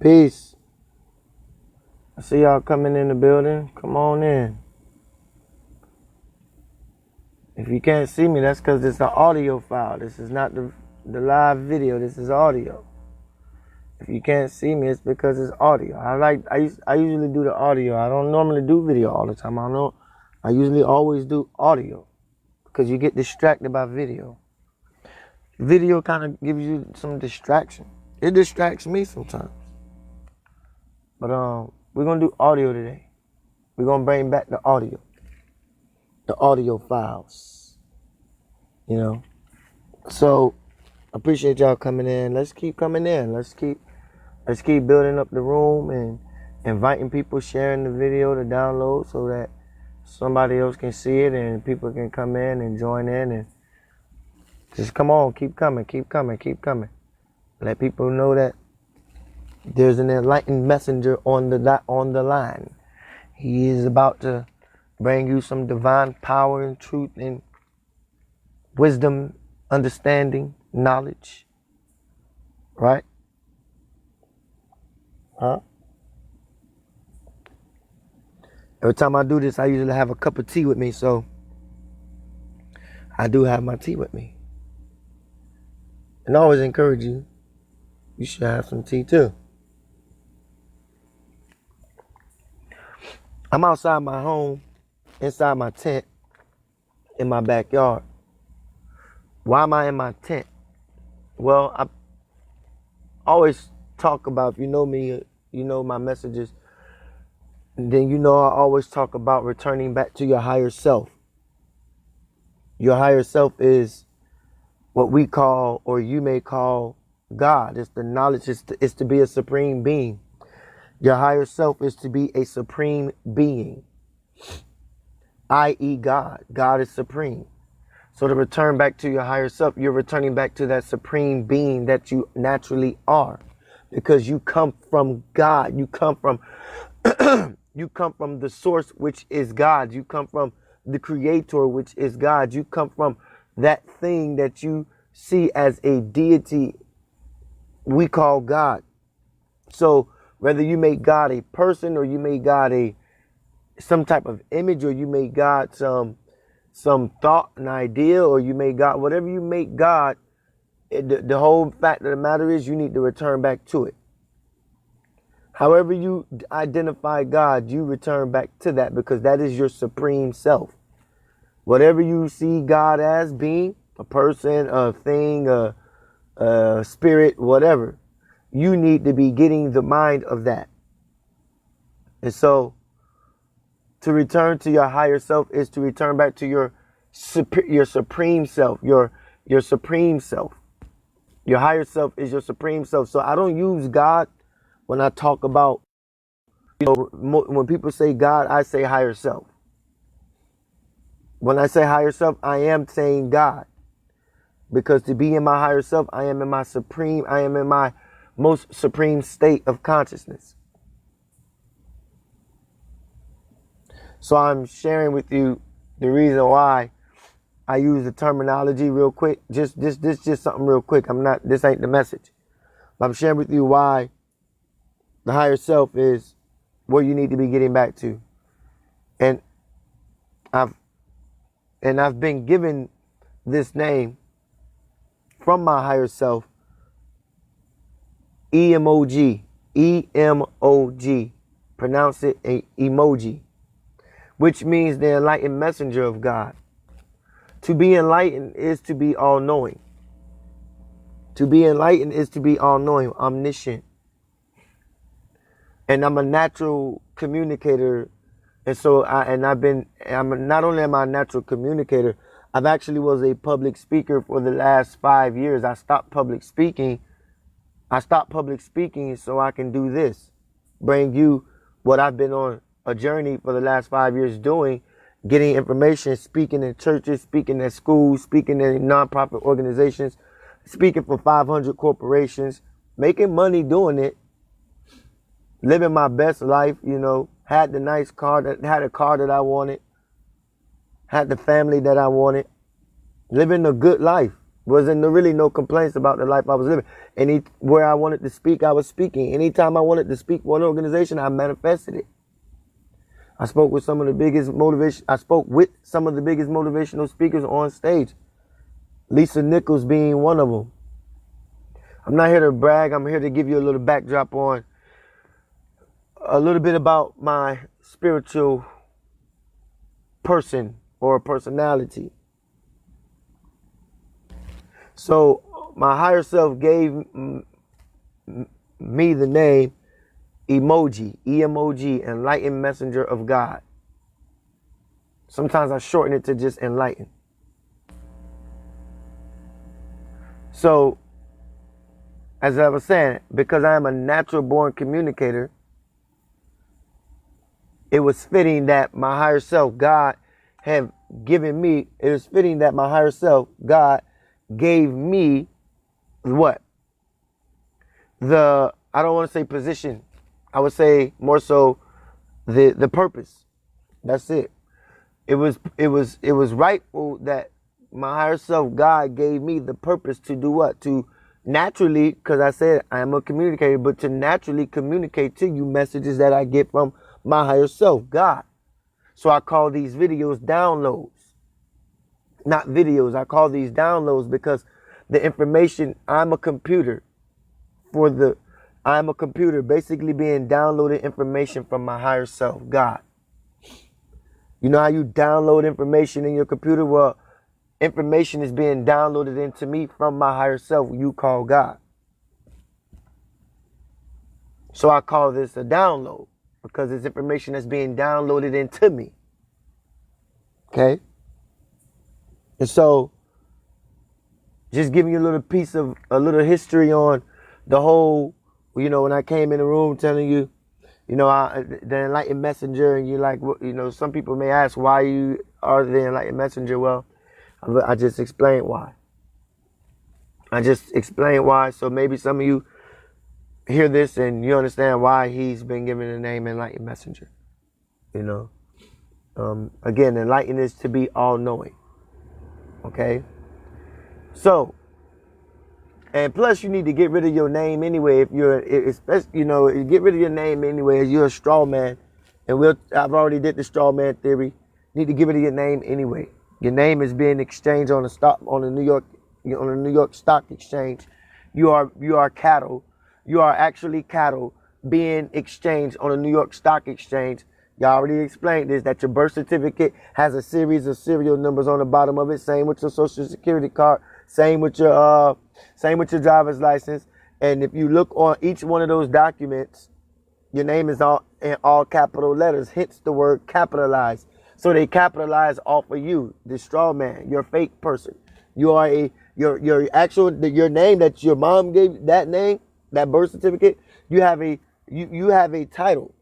Peace. I see y'all coming in the building. Come on in. If you can't see me, that's because it's an audio file. This is not the live video. This is audio. If you can't see me, it's because it's audio. I usually do the audio. I don't normally do video all the time. I usually always do audio because you get distracted by video. Video kind of gives you some distraction. It distracts me sometimes. But we're gonna do audio today. We're gonna bring back the audio files. You know. So appreciate y'all coming in. Let's keep coming in. Let's keep building up the room and inviting people, sharing the video to download so that somebody else can see it and people can come in and join in and just come on, keep coming. Let people know that there's an enlightened messenger on the line. He is about to bring you some divine power and truth and wisdom, understanding, knowledge. Right? Huh? Every time I do this, I usually have a cup of tea with me, so I do have my tea with me. And I always encourage you, you should have some tea too. I'm outside my home, inside my tent, in my backyard. Why am I in my tent? Well, I always talk about, if you know me, you know my messages, then you know I always talk about returning back to your higher self. Your higher self is what we call, or you may call, God. It's the knowledge, it's to be a supreme being. Your higher self is to be a supreme being, i.e. God. God is supreme. So to return back to your higher self, you're returning back to that supreme being that you naturally are, because you come from God. You come from you come from the source, which is God. You come from the creator, which is God. You come from that thing that you see as a deity we call God. So whether you make God a person, or you make God some type of image, or you make God some thought, an idea, or you make God, whatever you make God, the whole fact of the matter is you need to return back to it. However you identify God, you return back to that, because that is your supreme self. Whatever you see God as being, a person, a thing, a spirit, whatever, you need to be getting the mind of that. And so to return to your higher self is to return back to your supreme self, your supreme self. Your higher self is your supreme self. So I don't use God when I talk about, when people say God, I say higher self. When I say higher self, I am saying God. Because to be in my higher self, I am in my most supreme state of consciousness. So I'm sharing with you the reason why I use the terminology real quick. Just something real quick. This ain't the message. But I'm sharing with you why the higher self is where you need to be getting back to. And I've been given this name from my higher self, EMOG. EMOG. Pronounce it emoji. Which means the enlightened messenger of God. To be enlightened is to be all-knowing. To be enlightened is to be all-knowing, omniscient. And I'm a natural communicator. And so not only am I a natural communicator, I've actually was a public speaker for the last 5 years. I stopped public speaking so I can do this. Bring you what I've been on a journey for the last 5 years doing, getting information, speaking in churches, speaking at schools, speaking in nonprofit organizations, speaking for 500 corporations, making money doing it, living my best life, had the nice car, had a car that I wanted, had the family that I wanted, living a good life. Wasn't really no complaints about the life I was living. Where I wanted to speak, I was speaking. Anytime I wanted to speak for an organization, I manifested it. I spoke with some of the biggest motivational speakers on stage. Lisa Nichols being one of them. I'm not here to brag. I'm here to give you a little backdrop on a little bit about my spiritual person or personality. So my higher self gave me the name Emoji, E-M-O-G, Enlightened Messenger of God. Sometimes I shorten it to just Enlightened. So, as I was saying, because I am a natural born communicator, it was fitting that my higher self, God, have given me, it was fitting that my higher self, God, gave me what? I don't want to say position. I would say more so the purpose. That's it. It was rightful that my higher self, God, gave me the purpose to do what? To naturally, because I said I am a communicator, but to naturally communicate to you messages that I get from my higher self, God. So I call these videos downloads. Not videos, I call these downloads because the information, I'm a computer basically being downloaded information from my higher self, God. You know how you download information in your computer? Well, information is being downloaded into me from my higher self, you call God. So I call this a download because it's information that's being downloaded into me. Okay? And so, just giving you a little history on the whole, when I came in the room telling you, the Enlightened Messenger, and you like, some people may ask why you are the Enlightened Messenger. Well, I just explained why. So maybe some of you hear this and you understand why he's been given the name Enlightened Messenger. Again, enlightened is to be all-knowing. Okay? So, and plus you need to get rid of your name anyway. If you're, especially, get rid of your name anyway. If you're a straw man, and I've already did the straw man theory. You need to get rid of your name anyway. Your name is being exchanged on the New York Stock Exchange. You are cattle. You are actually cattle being exchanged on the New York Stock Exchange. Y'all already explained this, that your birth certificate has a series of serial numbers on the bottom of it. Same with your social security card. Same with your driver's license. And if you look on each one of those documents, your name is all in all capital letters, hence the word capitalized. So they capitalize off of you, the straw man, your fake person. You are your name that your mom gave, that name, that birth certificate, you have a title.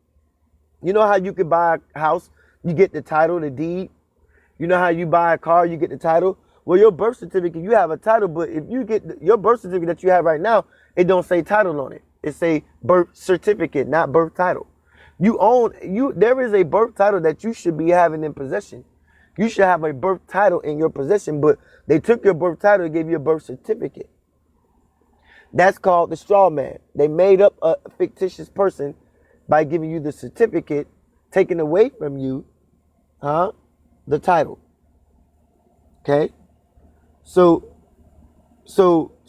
You know how you could buy a house, you get the title, the deed. You know how you buy a car, you get the title. Well, your birth certificate, you have a title, but if you get your birth certificate that you have right now, it don't say title on it. It say birth certificate, not birth title. There is a birth title that you should be having in possession. You should have a birth title in your possession, but they took your birth title and gave you a birth certificate. That's called the straw man. They made up a fictitious person by giving you the certificate, taking away from you, the title. Okay? So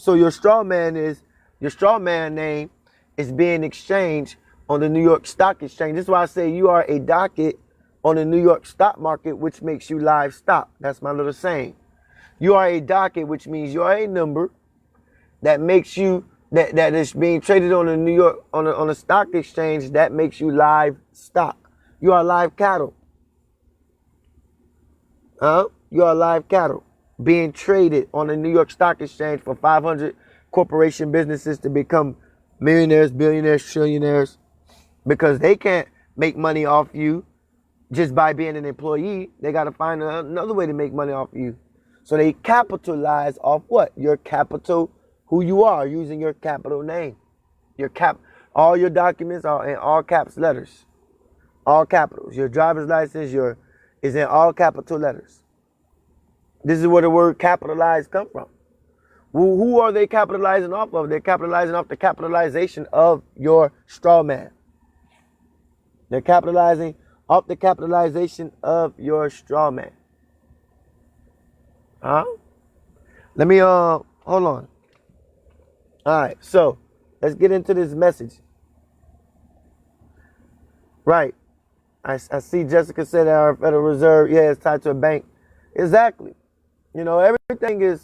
your straw man name is being exchanged on the New York Stock Exchange. This is why I say you are a docket on the New York stock market, which makes you live stock. That's my little saying. You are a docket, which means you are a number that makes you that is being traded on the New York on a stock exchange that makes you live stock. You are live cattle. You are live cattle being traded on the New York Stock Exchange for 500 corporation businesses to become millionaires, billionaires, trillionaires, because they can't make money off you just by being an employee. They got to find another way to make money off you. So they capitalize off what? Your capital, who you are, using your capital name. All your documents are in all caps letters. All capitals. Your driver's license is in all capital letters. This is where the word capitalized come from. Who are they capitalizing off of? They're capitalizing off the capitalization of your straw man. They're capitalizing off the capitalization of your straw man. Huh? Let me, hold on. All right, so let's get into this message. Right. I see Jessica said that our Federal Reserve, yeah, it's tied to a bank. Exactly. You know, everything, and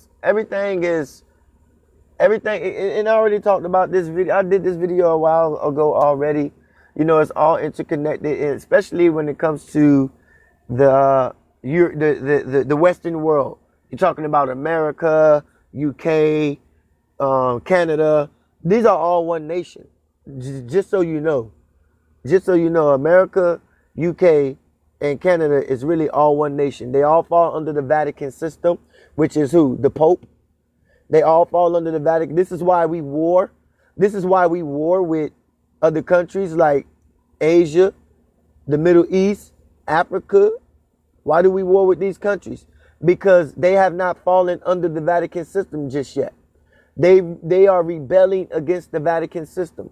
I already talked about this video. I did this video a while ago already. You know, it's all interconnected, especially when it comes to the Western world. You're talking about America, UK, Canada. These are all one nation. Just so you know. Just so you know, America, UK, and Canada is really all one nation. They all fall under the Vatican system, which is who? The Pope. They all fall under the Vatican. This is why we war. This is why we war with other countries like Asia, the Middle East, Africa. Why do we war with these countries? Because they have not fallen under the Vatican system just yet. They are rebelling against the Vatican system.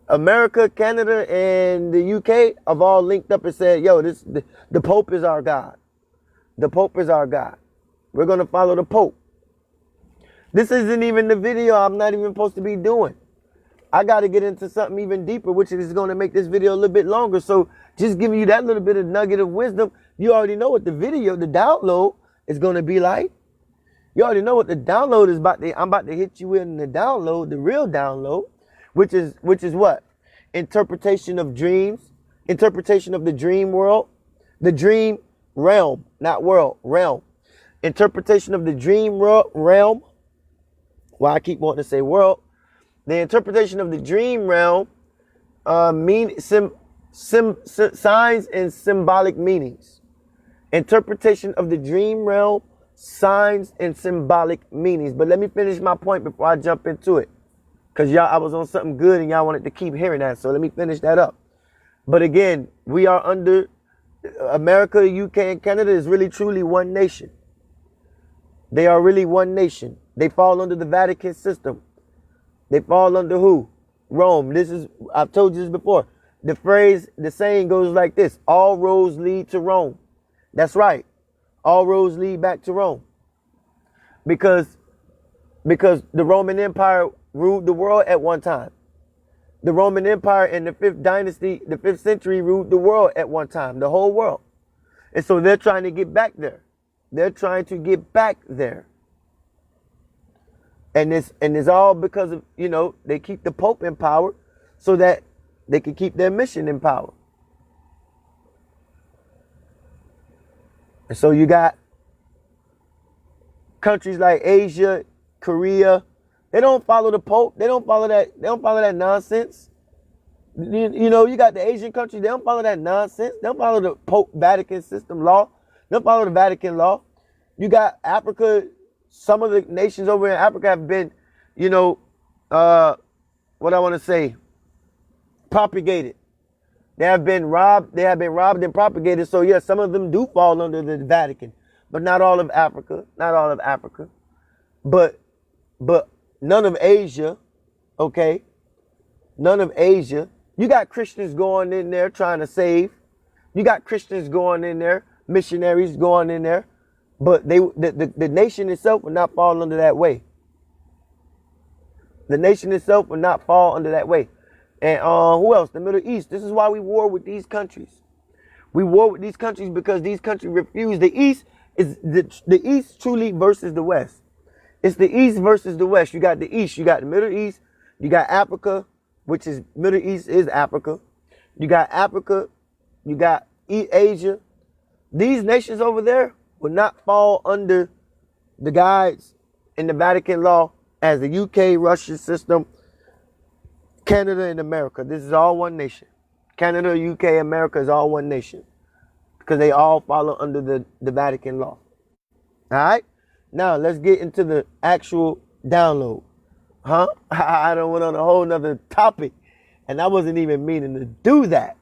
America, Canada, and the UK have all linked up and said, yo, the Pope is our God. The Pope is our God. We're going to follow the Pope. This isn't even the video I'm not even supposed to be doing. I got to get into something even deeper, which is going to make this video a little bit longer. So just giving you that little bit of nugget of wisdom, you already know what the video, the download is going to be like. You already know what the download is about. I'm about to hit you in the download, the real download, which is what? Interpretation of dreams, interpretation of the dream world, the dream realm, not world, realm. Interpretation of the dream realm. Well, I keep wanting to say world. The interpretation of the dream realm, signs and symbolic meanings. Interpretation of the dream realm, signs and symbolic meanings. But let me finish my point before I jump into it. Because I was on something good and y'all wanted to keep hearing that. So let me finish that up. But again, we are under America, UK, and Canada is really truly one nation. They are really one nation. They fall under the Vatican system. They fall under who? Rome. I've told you this before. The saying goes like this. All roads lead to Rome. That's right. All roads lead back to Rome. Because the Roman Empire ruled the world at one time. The Roman Empire in the 5th dynasty, the 5th century ruled the world at one time, the whole world. And so they're trying to get back there. They're trying to get back there. And it's all because of, they keep the Pope in power so that they can keep their mission in power. And so you got countries like Asia, Korea. They don't follow the Pope. They don't follow that. They don't follow that nonsense. You got the Asian countries. They don't follow that nonsense. They don't follow the Pope Vatican system law. They don't follow the Vatican law. You got Africa. Some of the nations over in Africa have been, propagated. They have been robbed. They have been robbed and propagated. So yes, some of them do fall under the Vatican, but not all of Africa. Not all of Africa, but none of Asia. Okay, none of Asia. You got Christians going in there trying to save. You got Christians going in there, missionaries going in there. But the nation itself will not fall under that way. The nation itself will not fall under that way. And who else? The Middle East. This is why we war with these countries. We war with these countries because these countries refuse. The East is the East truly versus the West. It's the East versus the West. You got the East. You got the Middle East. You got Africa, which is Middle East is Africa. You got Africa. You got Asia. These nations over there will not fall under the guides in the Vatican law as the UK, Russia system, Canada, and America. This is all one nation. Canada, UK, America is all one nation because they all follow under the Vatican law. All right? Now, let's get into the actual download. Huh? I done went on a whole nother topic, and I wasn't even meaning to do that.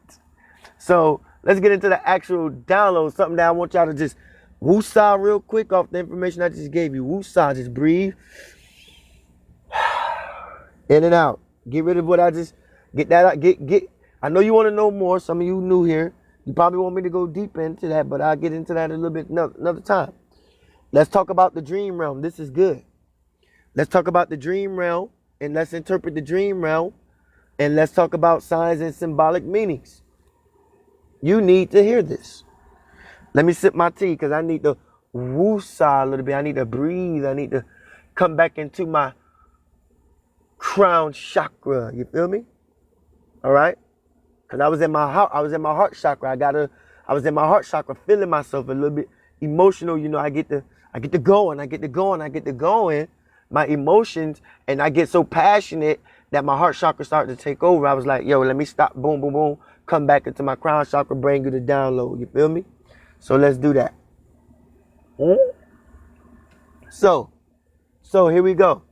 So, let's get into the actual download, something that I want y'all to just Woosah real quick off the information I just gave you. Woosah, just breathe in and out. Get rid of what I just, get that out, get. I know you want to know more. Some of you new here. You probably want me to go deep into that, but I'll get into that a little bit another time. Let's talk about the dream realm. This is good. Let's talk about the dream realm, and let's interpret the dream realm, and let's talk about signs and symbolic meanings. You need to hear this. Let me sip my tea because I need to woosah a little bit. I need to breathe. I need to come back into my crown chakra. You feel me? All right? Because I was in my heart. I was in my heart chakra. I was in my heart chakra, feeling myself a little bit emotional. You know, I get to going. I get to going. My emotions, and I get so passionate that my heart chakra started to take over. I was like, yo, let me stop. Boom, boom, boom. Come back into my crown chakra, bring you the download. You feel me? So let's do that. So here we go.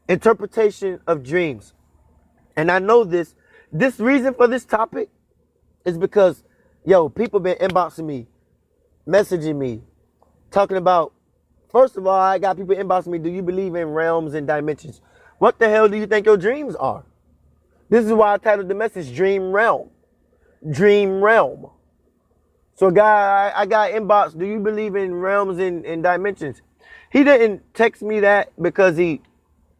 Interpretation of dreams. And I know this reason for this topic is because, yo, people been inboxing me, messaging me, talking about, first of all, I got people inboxing me, do you believe in realms and dimensions? What the hell do you think your dreams are? This is why I titled the message Dream Realm. Dream Realm. So I got inbox, do you believe in realms and dimensions? He didn't text me that because he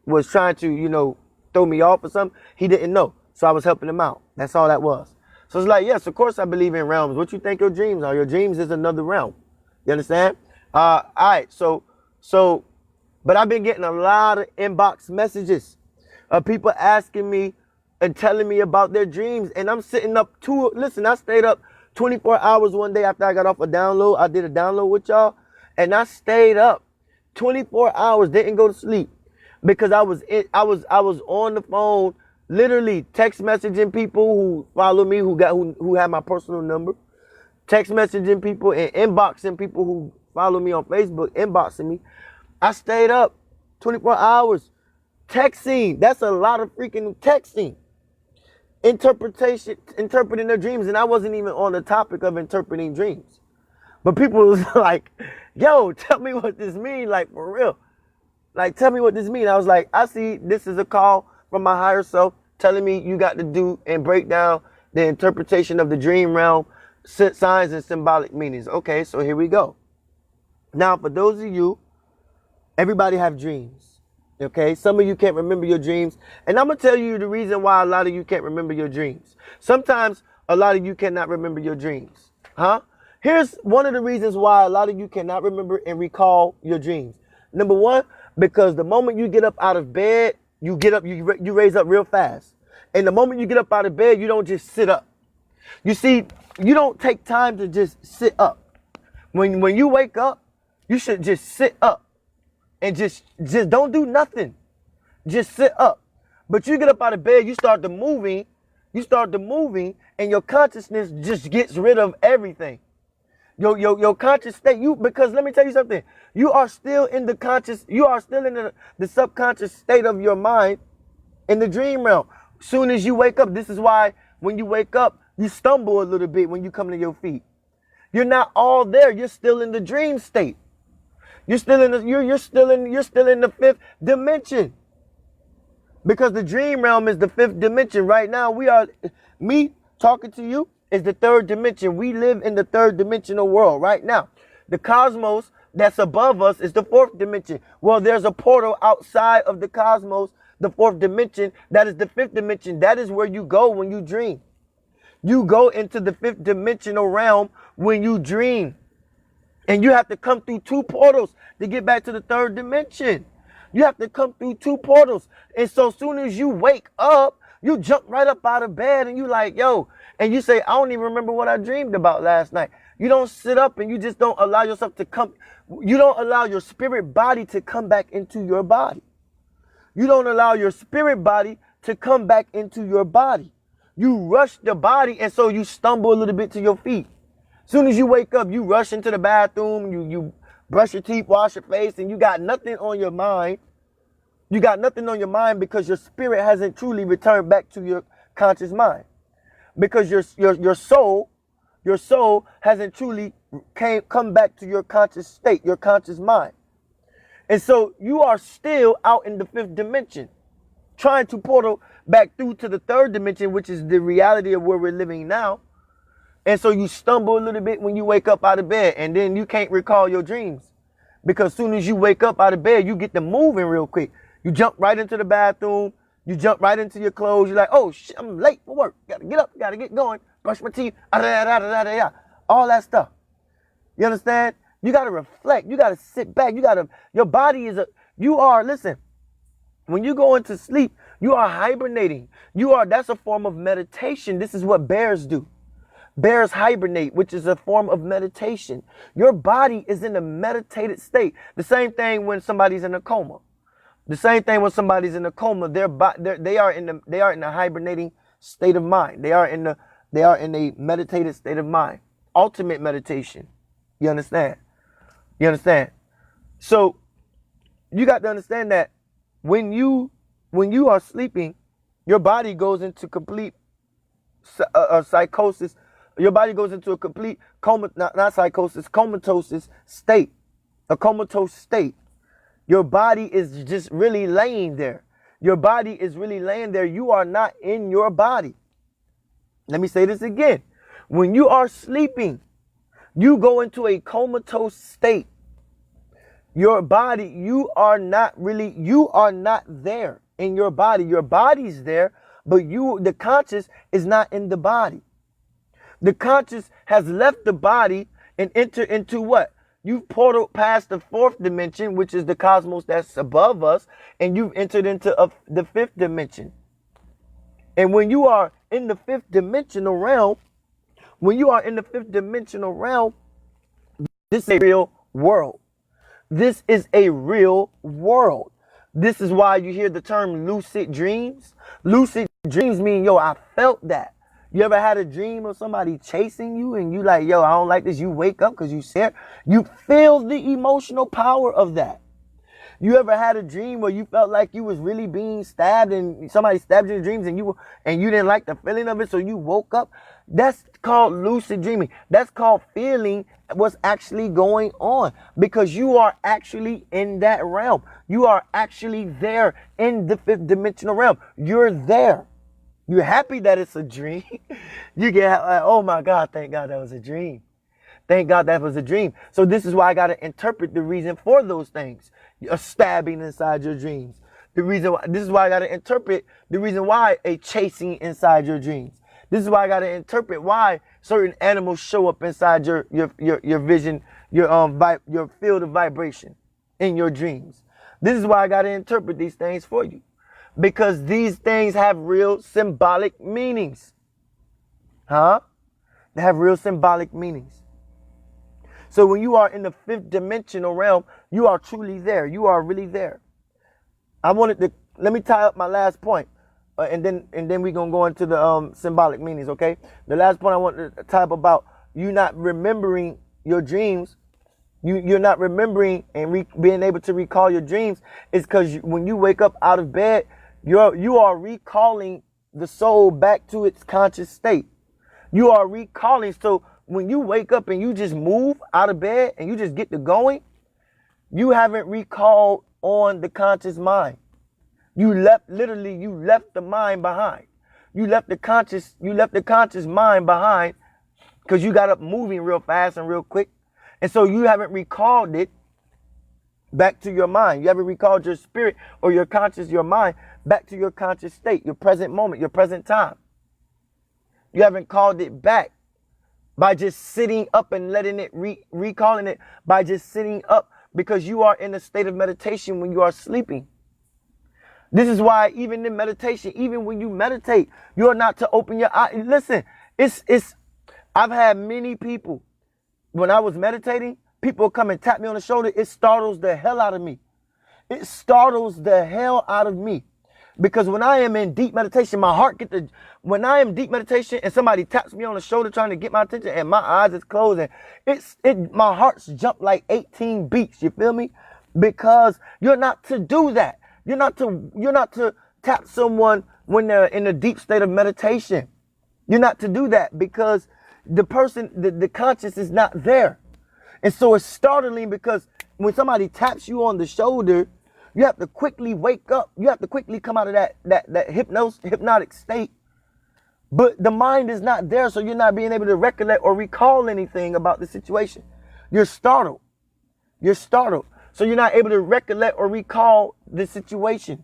was trying to, you know, throw me off or something. He didn't know. So I was helping him out. That's all that was. So it's like, yes, of course I believe in realms. What you think your dreams are? Your dreams is another realm. You understand? All right. So, but I've been getting a lot of inbox messages of people asking me and telling me about their dreams. And I'm sitting up listen, I stayed up 24 hours one day after I got off a download. I did a download with y'all, and I stayed up 24 hours, didn't go to sleep because I was on the phone, literally text messaging people who follow me, who have my personal number, text messaging people and inboxing people who follow me on Facebook, inboxing me. I stayed up 24 hours texting. That's a lot of freaking texting. Interpreting their dreams, and I wasn't even on the topic of interpreting dreams. But people was like, yo, tell me what this means, like for real. Like, tell me what this means. I was like, I see this is a call from my higher self telling me you got to do and break down the interpretation of the dream realm, signs and symbolic meanings. Okay, so here we go. Now, for those of you, everybody have dreams. Okay, some of you can't remember your dreams. And I'm going to tell you the reason why a lot of you can't remember your dreams. Sometimes a lot of you cannot remember your dreams. Here's one of the reasons why a lot of you cannot remember and recall your dreams. Number one, because the moment you get up out of bed, you get up, you raise up real fast. And the moment you get up out of bed, you don't just sit up. You see, you don't take time to just sit up. When you wake up, you should just sit up. And just don't do nothing. Just sit up. But you get up out of bed, you start to moving, and your consciousness just gets rid of everything. Your conscious state, because let me tell you something. You are still in the subconscious state of your mind in the dream realm. Soon as you wake up, this is why when you wake up, you stumble a little bit when you come to your feet. You're not all there. You're still in the dream state. You're still in the fifth dimension. Because the dream realm is the fifth dimension. Right now, me talking to you is the third dimension. We live in the third dimensional world right now. The cosmos that's above us is the fourth dimension. Well, there's a portal outside of the cosmos, the fourth dimension. That is the fifth dimension. That is where you go when you dream. You go into the fifth dimensional realm when you dream. And you have to come through two portals to get back to the third dimension. You have to come through two portals. And so soon as you wake up, you jump right up out of bed and you like, yo, and you say, I don't even remember what I dreamed about last night. You don't sit up and you just don't allow yourself to come. You don't allow your spirit body to come back into your body. You don't allow your spirit body to come back into your body. You rush the body, and so you stumble a little bit to your feet. Soon as you wake up, you rush into the bathroom, you brush your teeth, wash your face, and you got nothing on your mind. You got nothing on your mind because your spirit hasn't truly returned back to your conscious mind. Because your soul hasn't truly come back to your conscious state, your conscious mind. And so you are still out in the fifth dimension, trying to portal back through to the third dimension, which is the reality of where we're living now. And so you stumble a little bit when you wake up out of bed, and then you can't recall your dreams. Because as soon as you wake up out of bed, you get to moving real quick. You jump right into the bathroom. You jump right into your clothes. You're like, oh, shit, I'm late for work. Got to get up. Got to get going. Brush my teeth. All that stuff. You understand? You got to reflect. You got to sit back. Your body listen, when you go into sleep, you are hibernating. That's a form of meditation. This is what bears do. Bears hibernate, which is a form of meditation. Your body is in a meditated state. The same thing when somebody's in a coma. They are in a hibernating state of mind. They are in a meditated state of mind. Ultimate meditation. You understand? So you got to understand that when you are sleeping, your body goes into complete psychosis. Your body goes into a complete comatose state. A comatose state. Your body is just really laying there. You are not in your body. Let me say this again. When you are sleeping, you go into a comatose state. Your body, you are not there in your body. Your body's there, but the conscious is not in the body. The conscious has left the body and entered into what? You've portaled past the fourth dimension, which is the cosmos that's above us, and you've entered into the fifth dimension. And when you are in the fifth dimensional realm, this is a real world. This is a real world. This is why you hear the term lucid dreams. Lucid dreams mean, I felt that. You ever had a dream of somebody chasing you and you like, I don't like this. You wake up because you scared. You feel the emotional power of that. You ever had a dream where you felt like you was really being stabbed and somebody stabbed you in dreams and you didn't like the feeling of it, so you woke up? That's called lucid dreaming. That's called feeling what's actually going on, because you are actually in that realm. You are actually there in the fifth dimensional realm. You're there. You're happy that it's a dream. You get like, oh my God, thank God that was a dream. Thank God that was a dream. So this is why I got to interpret the reason for those things. A stabbing inside your dreams. This is why I got to interpret the reason why a chasing inside your dreams. This is why I got to interpret why certain animals show up inside your vision, your field of vibration in your dreams. This is why I got to interpret these things for you. Because these things have real symbolic meanings. They have real symbolic meanings. So when you are in the fifth dimensional realm, you are truly there. You are really there. Let me tie up my last point. And then we're going to go into the symbolic meanings, okay? The last point I want to tie up about you not remembering your dreams. You're not remembering and being able to recall your dreams is because when you wake up out of bed, you are recalling the soul back to its conscious state. You are recalling. So when you wake up and you just move out of bed and you just get to going, you haven't recalled on the conscious mind. You left the mind behind. You left the conscious mind behind because you got up moving real fast and real quick. And so you haven't recalled it back to your mind. You haven't recalled your spirit or your conscious, your mind, back to your conscious state, your present moment, your present time. You haven't called it back by just sitting up and letting it, recalling it by just sitting up, because you are in a state of meditation when you are sleeping. This is why even in meditation, even when you meditate, you're not to open your eyes. Listen, I've had many people, when I was meditating, people come and tap me on the shoulder. It startles the hell out of me. It startles the hell out of me. Because when I am in deep meditation, my heart when I am deep meditation and somebody taps me on the shoulder trying to get my attention and my eyes is closed and my heart's jump like 18 beats. You feel me? Because you're not to do that. You're not to tap someone when they're in a deep state of meditation. You're not to do that because the person, the conscious is not there. And so it's startling because when somebody taps you on the shoulder, you have to quickly wake up. You have to quickly come out of that hypnotic state. But the mind is not there, so you're not being able to recollect or recall anything about the situation. You're startled. You're startled. So you're not able to recollect or recall the situation.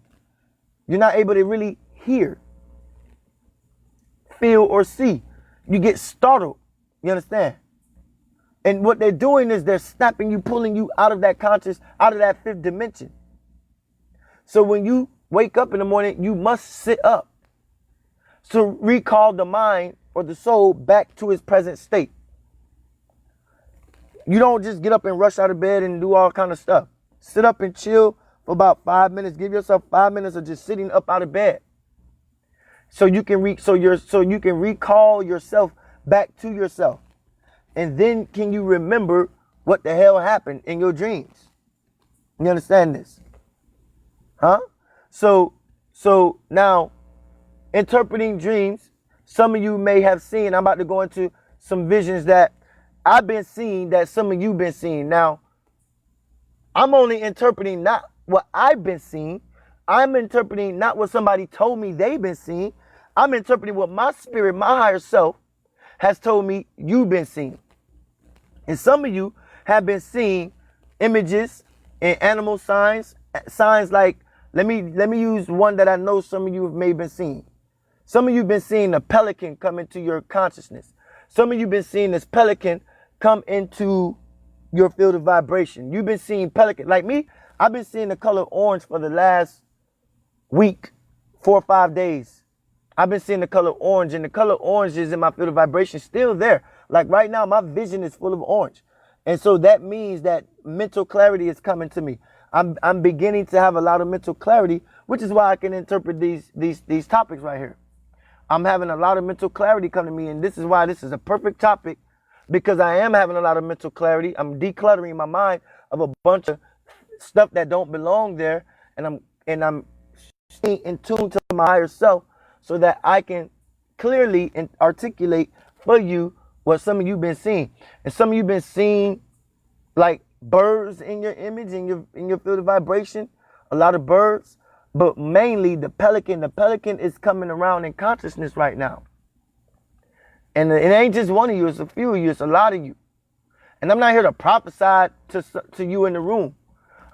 You're not able to really hear, feel, or see. You get startled. You understand? And what they're doing is they're snapping you, pulling you out of that conscious, out of that fifth dimension. So when you wake up in the morning, you must sit up to recall the mind or the soul back to its present state. You don't just get up and rush out of bed and do all kind of stuff. Sit up and chill for about 5 minutes. Give yourself 5 minutes of just sitting up out of bed, so you can recall yourself back to yourself, and then can you remember what the hell happened in your dreams? You understand this? Huh? So now, interpreting dreams, some of you may have seen. I'm about to go into some visions that I've been seeing that some of you been seeing. Now, I'm only interpreting not what I've been seeing. I'm interpreting not what somebody told me they've been seeing. I'm interpreting what my spirit, my higher self, has told me you've been seeing. And some of you have been seeing images and animal signs like, let me use one that I know some of you may have been seeing. Some of you have been seeing a pelican come into your consciousness. Some of you have been seeing this pelican come into your field of vibration. You've been seeing pelican. Like me, I've been seeing the color orange for the last week, 4 or 5 days. I've been seeing the color orange, and the color orange is in my field of vibration still there. Like right now, my vision is full of orange. And so that means that mental clarity is coming to me. I'm beginning to have a lot of mental clarity, which is why I can interpret these topics right here. I'm having a lot of mental clarity come to me, and this is why this is a perfect topic, because I am having a lot of mental clarity. I'm decluttering my mind of a bunch of stuff that don't belong there, and I'm staying in tune to my higher self so that I can clearly articulate for you what some of you been seeing. And some of you been seeing like birds in your image, in your field of vibration, a lot of birds, but mainly the pelican. The pelican is coming around in consciousness right now. And it ain't just one of you, it's a few of you, it's a lot of you. And I'm not here to prophesy to you in the room.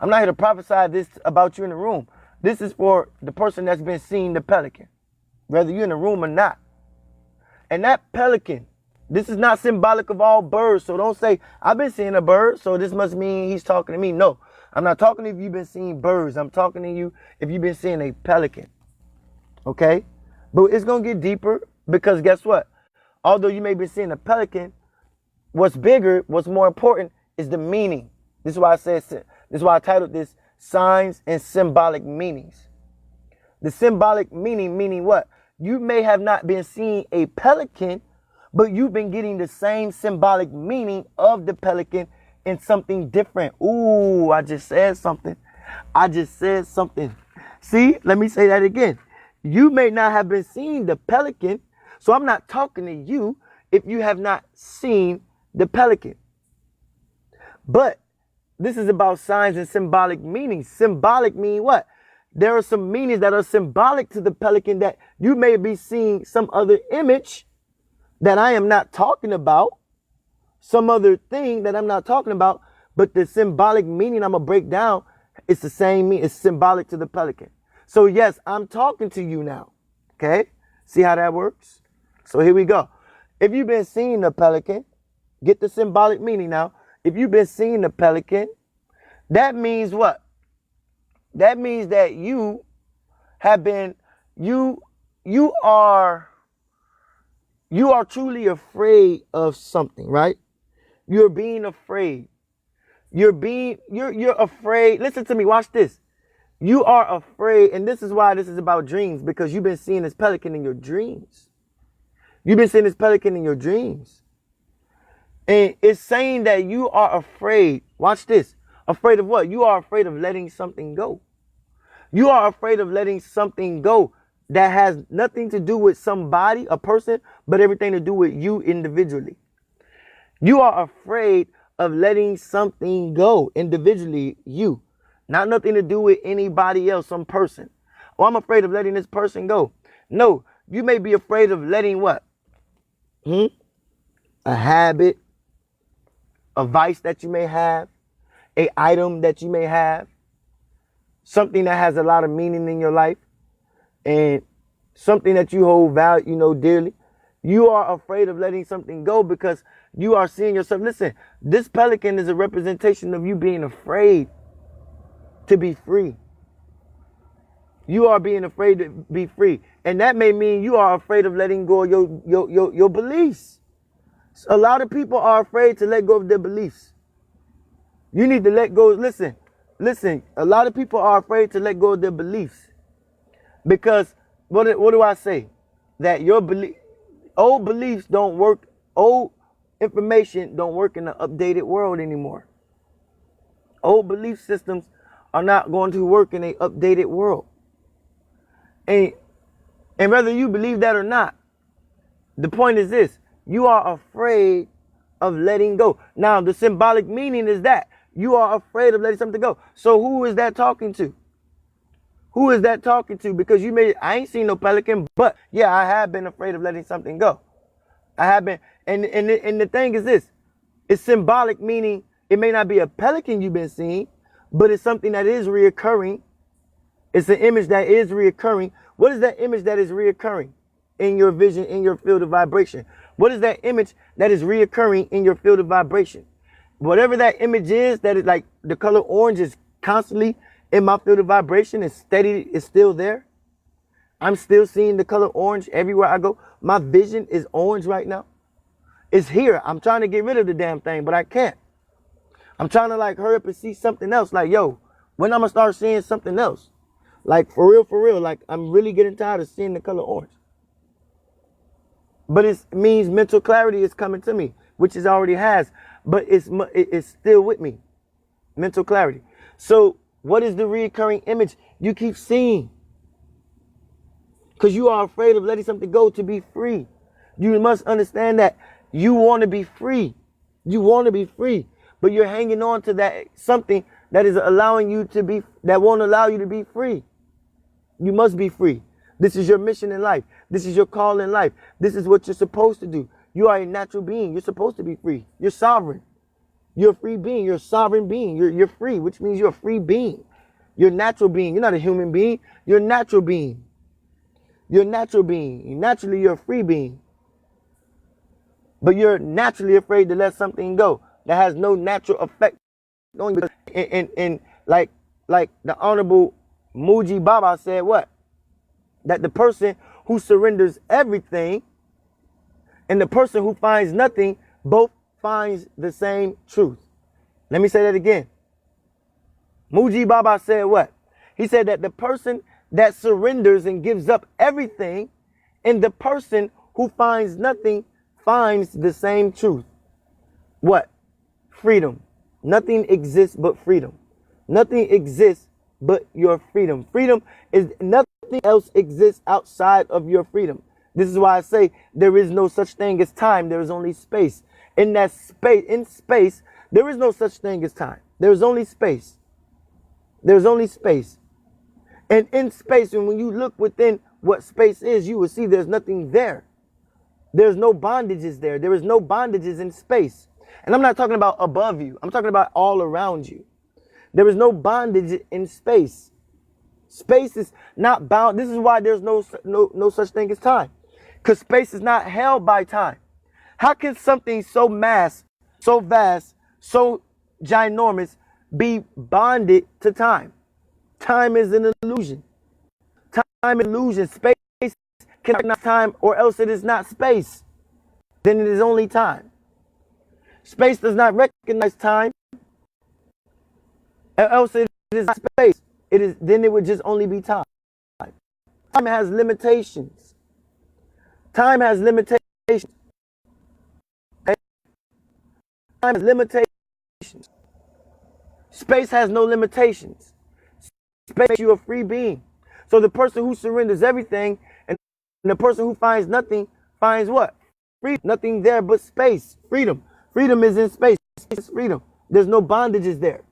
I'm not here to prophesy this about you in the room. This is for the person that's been seeing the pelican, whether you're in the room or not. And that pelican, this is not symbolic of all birds. So don't say, I've been seeing a bird, so this must mean he's talking to me. No, I'm not talking if you've been seeing birds. I'm talking to you if you've been seeing a pelican. Okay? But it's going to get deeper, because guess what? Although you may be seeing a pelican, what's bigger, what's more important is the meaning. This is why I titled this Signs and Symbolic Meanings. The symbolic meaning what? You may have not been seeing a pelican, but you've been getting the same symbolic meaning of the pelican in something different. Ooh, I just said something. See, let me say that again. You may not have been seeing the pelican, so I'm not talking to you if you have not seen the pelican. But this is about signs and symbolic meanings. Symbolic mean what? There are some meanings that are symbolic to the pelican that you may be seeing some other image that I am not talking about, some other thing that I'm not talking about, but the symbolic meaning I'm going to break down, it's the same meaning. It's symbolic to the pelican. So yes, I'm talking to you now. Okay? See how that works? So here we go. If you've been seeing the pelican, get the symbolic meaning now. If you've been seeing the pelican, that means what? That means that you have been, you are truly afraid of something, right? You're being afraid. You're afraid. Listen to me. Watch this. You are afraid. And this is why this is about dreams, because you've been seeing this pelican in your dreams. You've been seeing this pelican in your dreams. And it's saying that you are afraid. Watch this. Afraid of what? You are afraid of letting something go. You are afraid of letting something go that has nothing to do with somebody, a person, but everything to do with you individually. You are afraid of letting something go individually, you. Not nothing to do with anybody else, some person. Oh, I'm afraid of letting this person go. No, you may be afraid of letting what? A habit, a vice that you may have, a item that you may have, something that has a lot of meaning in your life, and something that you hold value, dearly. You are afraid of letting something go because you are seeing yourself. Listen, this pelican is a representation of you being afraid to be free. You are being afraid to be free. And that may mean you are afraid of letting go of your beliefs. A lot of people are afraid to let go of their beliefs. You need to let go. Listen. A lot of people are afraid to let go of their beliefs. Because, what do I say? That old beliefs don't work. Old information don't work in the updated world anymore. Old belief systems are not going to work in an updated world. And whether you believe that or not, the point is this: you are afraid of letting go. Now, the symbolic meaning is that you are afraid of letting something go. So who is that talking to? Who is that talking to? Because I ain't seen no pelican, but yeah, I have been afraid of letting something go. I have been, and the thing is this: it's symbolic, meaning it may not be a pelican you've been seeing, but it's something that is reoccurring. It's an image that is reoccurring. What is that image that is reoccurring in your vision, in your field of vibration? What is that image that is reoccurring in your field of vibration? Whatever that image is, that is like the color orange is constantly in my field of vibration, it's steady, it's still there. I'm still seeing the color orange everywhere I go. My vision is orange right now. It's here. I'm trying to get rid of the damn thing, but I can't. I'm trying to hurry up and see something else. Yo, when I'm going to start seeing something else? For real, I'm really getting tired of seeing the color orange. But it means mental clarity is coming to me, which it already has, but it's still with me. Mental clarity. So what is the recurring image you keep seeing? Because you are afraid of letting something go to be free. You must understand that you want to be free. You want to be free, but you're hanging on to that something that is allowing you to be, that won't allow you to be free. You must be free. This is your mission in life. This is your call in life. This is what you're supposed to do. You are a natural being. You're supposed to be free. You're sovereign. You're a free being. You're a sovereign being. You're free, which means you're a free being. You're a natural being. You're not a human being. You're a natural being. You're a natural being. Naturally, you're a free being. But you're naturally afraid to let something go that has no natural effect on you. And like the Honorable Muji Baba said what? That the person who surrenders everything and the person who finds nothing both finds the same truth. Let me say that again. Muji Baba said what? He said that the person that surrenders and gives up everything and the person who finds nothing finds the same truth. What? Freedom. Nothing exists but freedom. Nothing exists but your freedom. Freedom is nothing else exists outside of your freedom. This is why I say there is no such thing as time. There is only space. In space, there is no such thing as time. There is only space. There's only space. And in space, and when you look within what space is, you will see there's nothing there. There's no bondages there. There is no bondages in space. And I'm not talking about above you. I'm talking about all around you. There is no bondage in space. Space is not bound. This is why there's no such thing as time. Because space is not held by time. How can something so mass, so vast, so ginormous be bonded to time? Time is an illusion. Time is an illusion. Space cannot be time, or else it is not space. Then it is only time. Space does not recognize time, or else it is not space. Then it would just only be time. Time has limitations. Time has limitations. Okay? Time has limitations. Space has no limitations. Space makes you a free being. So the person who surrenders everything and the person who finds nothing finds what? Freedom. Nothing there but space. Freedom. Freedom is in space. freedom. There's no bondages there.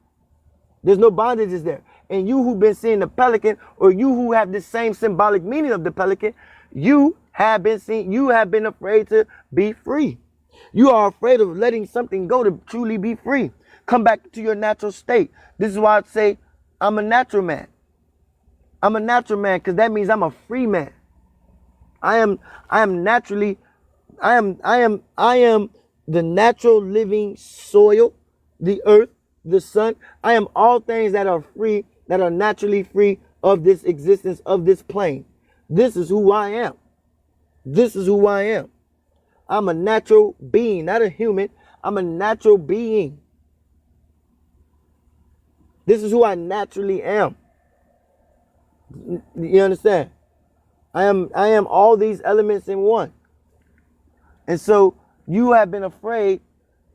There's no bondages there. And you who've been seeing the pelican, or you who have the same symbolic meaning of the pelican, you have been afraid to be free. You are afraid of letting something go to truly be free. Come back to your natural state. This is why I say I'm a natural man. I'm a natural man because that means I'm a free man. I am the natural living soil, the earth, the sun. I am all things that are free, that are naturally free of this existence, of this plane. This is who I am. This is who I am. I'm a natural being, not a human. I'm a natural being. This is who I naturally am. You understand? I am all these elements in one. And so you have been afraid.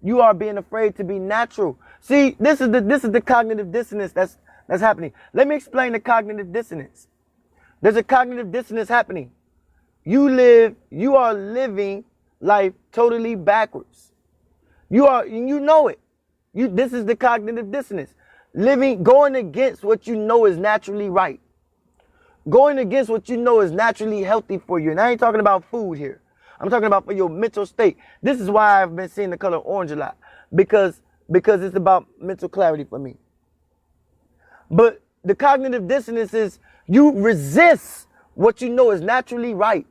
You are being afraid to be natural. See, this is the cognitive dissonance that's happening. Let me explain the cognitive dissonance. There's a cognitive dissonance happening. You are living life totally backwards. You know it. This is the cognitive dissonance. Going against what you know is naturally right. Going against what you know is naturally healthy for you. And I ain't talking about food here. I'm talking about for your mental state. This is why I've been seeing the color orange a lot. Because it's about mental clarity for me. But the cognitive dissonance is you resist what you know is naturally right.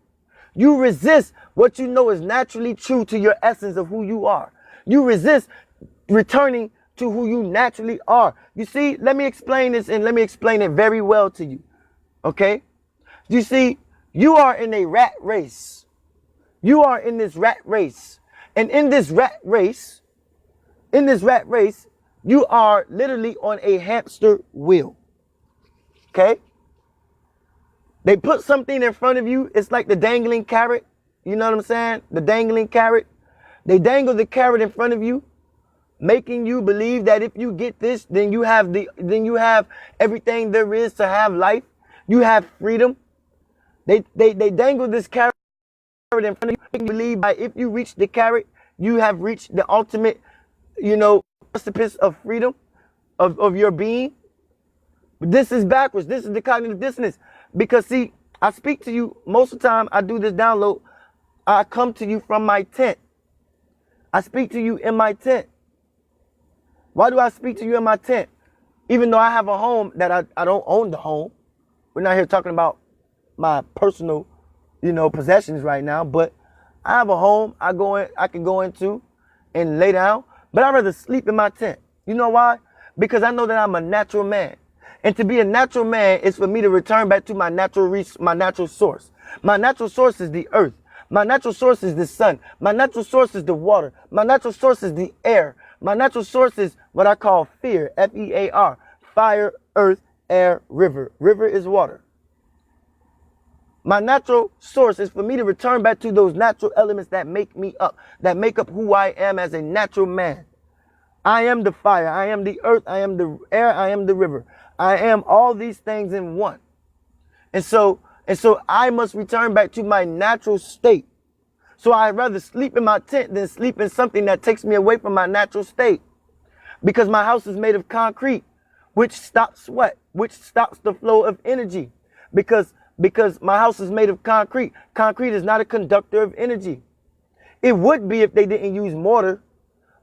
You resist what you know is naturally true to your essence of who you are. You resist returning to who you naturally are. You see, let me explain this, and let me explain it very well to you. Okay? You see, you are in a rat race. You are in this rat race. And in this rat race, you are literally on a hamster wheel. Okay? They put something in front of you. It's like the dangling carrot. You know what I'm saying? The dangling carrot. They dangle the carrot in front of you, making you believe that if you get this, then you have everything there is to have life. You have freedom. They dangle this carrot in front of you, making you believe that if you reach the carrot, you have reached the ultimate, precipice of freedom of your being. This is backwards. This is the cognitive dissonance. Because see, I speak to you most of the time. I do this download. I come to you from my tent. I speak to you in my tent. Why do I speak to you in my tent? Even though I have a home that I don't own the home. We're not here talking about my personal, possessions right now. But I have a home I can go into and lay down. But I'd rather sleep in my tent. You know why? Because I know that I'm a natural man. And to be a natural man is for me to return back to my natural source. My natural source is the earth. My natural source is the sun. My natural source is the water. My natural source is the air. My natural source is what I call fear, F-E-A-R, fire, earth, air, river. River is water. My natural source is for me to return back to those natural elements that make me up, that make up who I am as a natural man. I am the fire. I am the earth. I am the air. I am the river. I am all these things in one. And so I must return back to my natural state. So I'd rather sleep in my tent than sleep in something that takes me away from my natural state. Because my house is made of concrete, which stops sweat, which stops the flow of energy. Because my house is made of concrete. Concrete is not a conductor of energy. It would be if they didn't use mortar.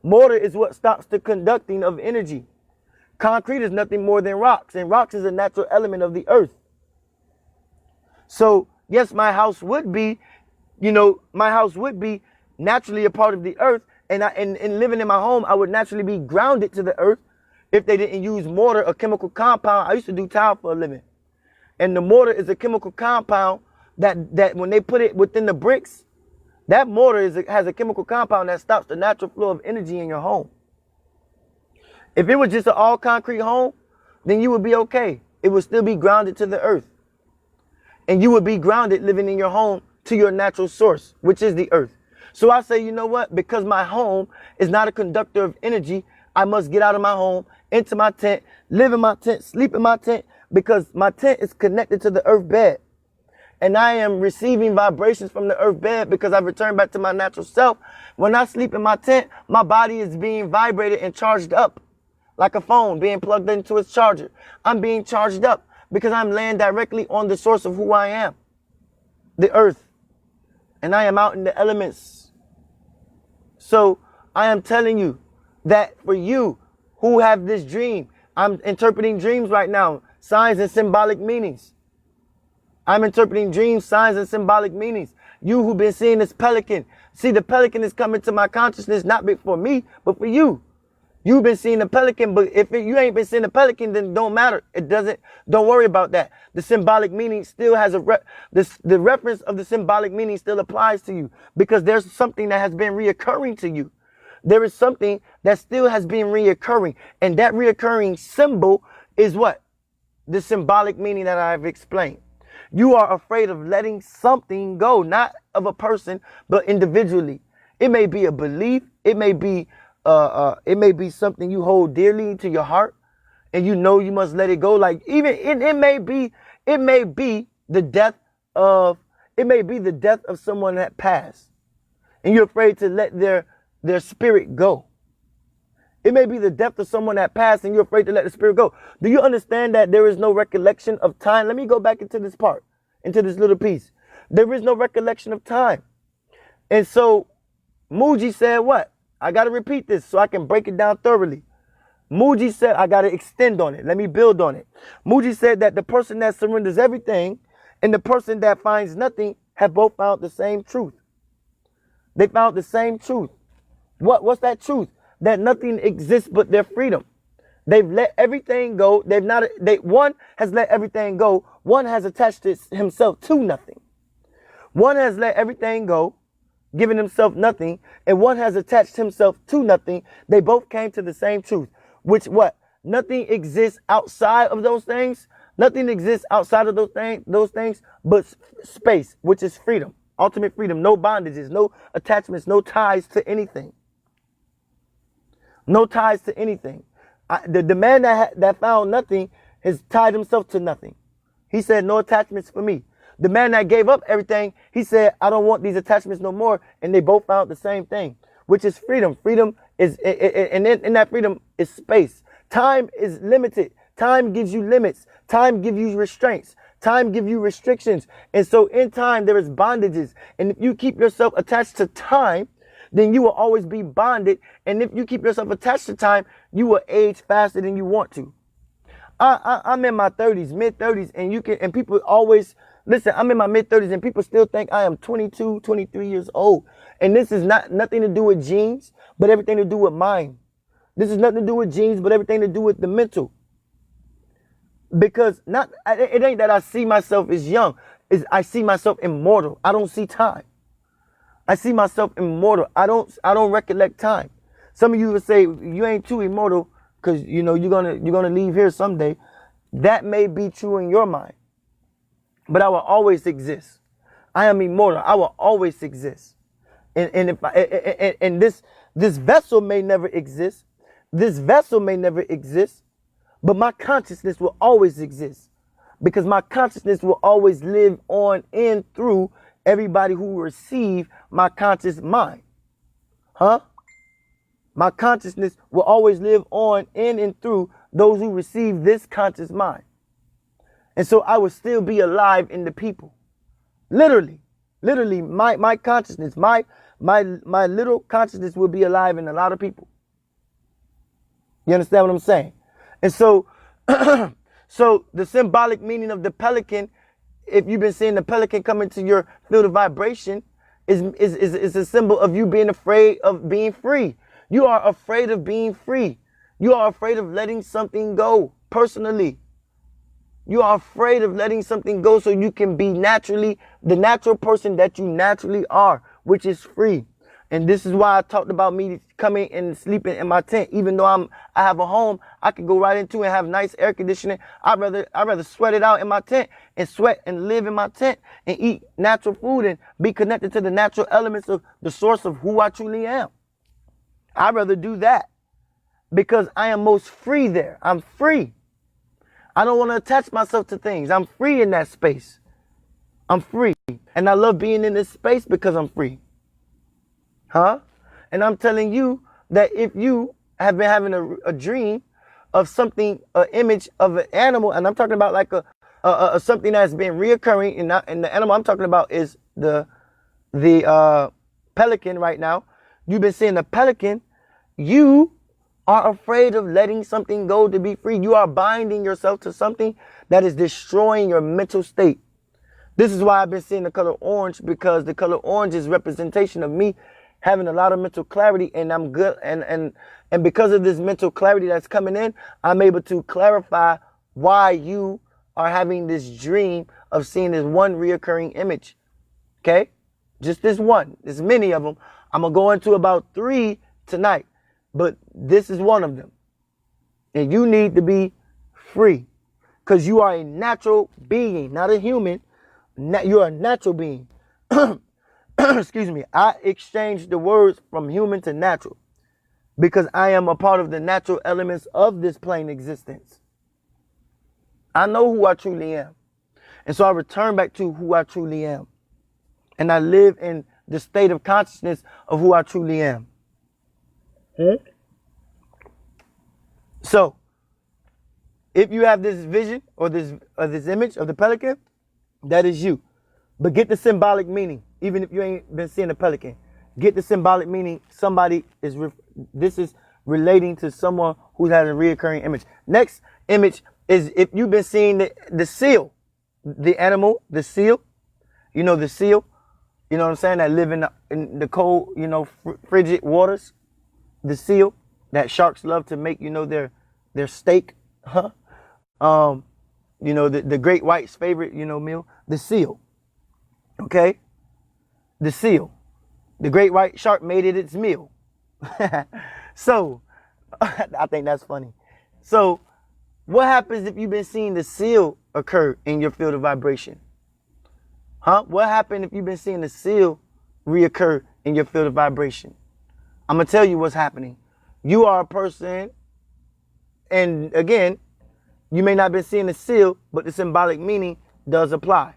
Mortar is what stops the conducting of energy. Concrete is nothing more than rocks, and rocks is a natural element of the earth. So, yes, my house would be naturally a part of the earth, and living in my home, I would naturally be grounded to the earth if they didn't use mortar, a chemical compound. I used to do tile for a living. And the mortar is a chemical compound that when they put it within the bricks, that mortar has a chemical compound that stops the natural flow of energy in your home. If it was just an all concrete home, then you would be okay. It would still be grounded to the earth. And you would be grounded living in your home to your natural source, which is the earth. So I say, you know what? Because my home is not a conductor of energy, I must get out of my home, into my tent, live in my tent, sleep in my tent, because my tent is connected to the earth bed. and I am receiving vibrations from the earth bed because I've returned back to my natural self. When I sleep in my tent, my body is being vibrated and charged up like a phone being plugged into its charger. I'm being charged up because I'm laying directly on the source of who I am, the earth, and I am out in the elements. So I am telling you that for you who have this dream, I'm interpreting dreams right now, signs and symbolic meanings. I'm interpreting dreams, signs, and symbolic meanings. You who've been seeing this pelican, see the pelican is coming to my consciousness, not for me, but for you. You've been seeing the pelican, but if you ain't been seeing the pelican, then it don't matter. It doesn't, don't worry about that. The symbolic meaning still has the reference of the symbolic meaning still applies to you because there's something that has been reoccurring to you. There is something that still has been reoccurring, and that reoccurring symbol is what? The symbolic meaning that I've explained. You are afraid of letting something go, not of a person, but individually. It may be a belief. It may be something you hold dearly to your heart, and you know you must let it go. Like even it may be the death of someone that passed, and you're afraid to let their spirit go. It may be the death of someone that passed and you're afraid to let the spirit go. Do you understand that there is no recollection of time? Let me go back into this part, into this little piece. There is no recollection of time. And so Muji said what? I got to repeat this so I can break it down thoroughly. Muji said, I got to extend on it. Let me build on it. Muji said that the person that surrenders everything and the person that finds nothing have both found the same truth. They found the same truth. What's that truth? That nothing exists but their freedom. They've let everything go. One has let everything go. One has attached himself to nothing. One has let everything go, given himself nothing, and one has attached himself to nothing. They both came to the same truth, which what? Nothing exists outside of those things. Nothing exists outside of those things, but space, which is freedom, ultimate freedom. No bondages, no attachments, no ties to anything. No ties to anything. The man that found nothing has tied himself to nothing. He said, no attachments for me. The man that gave up everything, he said, I don't want these attachments no more. And they both found the same thing, which is freedom. Freedom is, and in that freedom is space. Time is limited. Time gives you limits. Time gives you restraints. Time gives you restrictions. And so in time, there is bondages. And if you keep yourself attached to time, then you will always be bonded. And if you keep yourself attached to time, you will age faster than you want to. I'm in my 30s, mid 30s, and people always, listen, I'm in my mid 30s and people still think I am 22, 23 years old. And this is nothing to do with genes, but everything to do with mind. This is nothing to do with genes, but everything to do with the mental. Because it ain't that I see myself as young, I see myself immortal. I don't see time. I see myself immortal. I don't recollect time. Some of you would say you ain't too immortal because you know you're gonna leave here someday. That may be true in your mind, but I will always exist. I am immortal. I will always exist. And this vessel may never exist. This vessel may never exist, but my consciousness will always exist because my consciousness will always live on in through everybody who will receive my conscious mind. My consciousness will always live on in and through those who receive this conscious mind. And so I will still be alive in the people. Literally, my consciousness, my little consciousness will be alive in a lot of people. You understand what I'm saying? And so, so the symbolic meaning of the pelican, if you've been seeing the pelican come into your field of vibration, is a symbol of you being afraid of being free. You are afraid of being free. You are afraid of letting something go personally. You are afraid of letting something go so you can be naturally the natural person that you naturally are, which is free. And this is why I talked about me coming and sleeping in my tent. Even though I have a home, I can go right into and have nice air conditioning. I'd rather sweat it out in my tent and sweat and live in my tent and eat natural food and be connected to the natural elements of the source of who I truly am. I'd rather do that because I am most free there. I'm free. I don't want to attach myself to things. I'm free in that space. I'm free. And I love being in this space because I'm free. Huh? And I'm telling you that if you have been having a dream of something, an image of an animal, and I'm talking about like a something that's been reoccurring, and the animal I'm talking about is the pelican right now. You've been seeing the pelican. You are afraid of letting something go to be free. You are binding yourself to something that is destroying your mental state. This is why I've been seeing the color orange, because the color orange is representation of me having a lot of mental clarity, and I'm good. And because of this mental clarity that's coming in, I'm able to clarify why you are having this dream of seeing this one reoccurring image. Okay? Just this one. There's many of them. I'm going to go into about 3 tonight, but this is one of them. And you need to be free because you are a natural being, not a human. You're a natural being. Excuse me. I exchanged the words from human to natural because I am a part of the natural elements of this plane existence. I know who I truly am. And so I return back to who I truly am. And I live in the state of consciousness of who I truly am. So, if you have this vision or this image of the pelican, that is you. But get the symbolic meaning. Even if you ain't been seeing the pelican, get the symbolic meaning. This is relating to someone who has a reoccurring image. Next image is if you've been seeing the seal, the animal, the seal. You know the seal. You know what I'm saying? That live in the cold, frigid waters. The seal that sharks love to make, their steak. The great white's favorite, meal. The seal. Okay? The seal. The great white shark made it its meal. So, I think that's funny. So, what happens if you've been seeing the seal occur in your field of vibration? Huh? What happened if you've been seeing the seal reoccur in your field of vibration? I'm going to tell you what's happening. You are a person, and again, you may not have been seeing the seal, but the symbolic meaning does apply.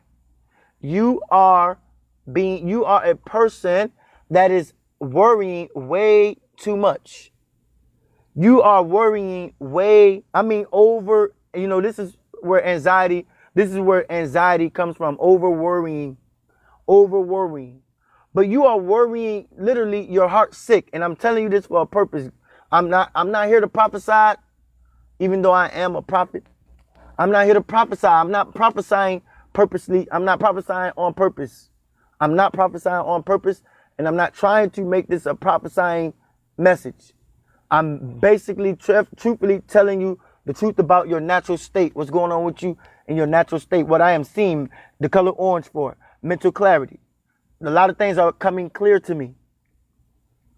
You are a person that is worrying way too much. You are worrying over, this is where anxiety comes from, over worrying. But you are worrying, literally your heart's sick. And I'm telling you this for a purpose. I'm not here to prophesy, even though I am a prophet. I'm not here to prophesy. I'm not prophesying purposely. I'm not prophesying on purpose. I'm not prophesying on purpose, and I'm not trying to make this a prophesying message. I'm basically truthfully telling you the truth about your natural state, what's going on with you in your natural state, what I am seeing, the color orange for, mental clarity. A lot of things are coming clear to me.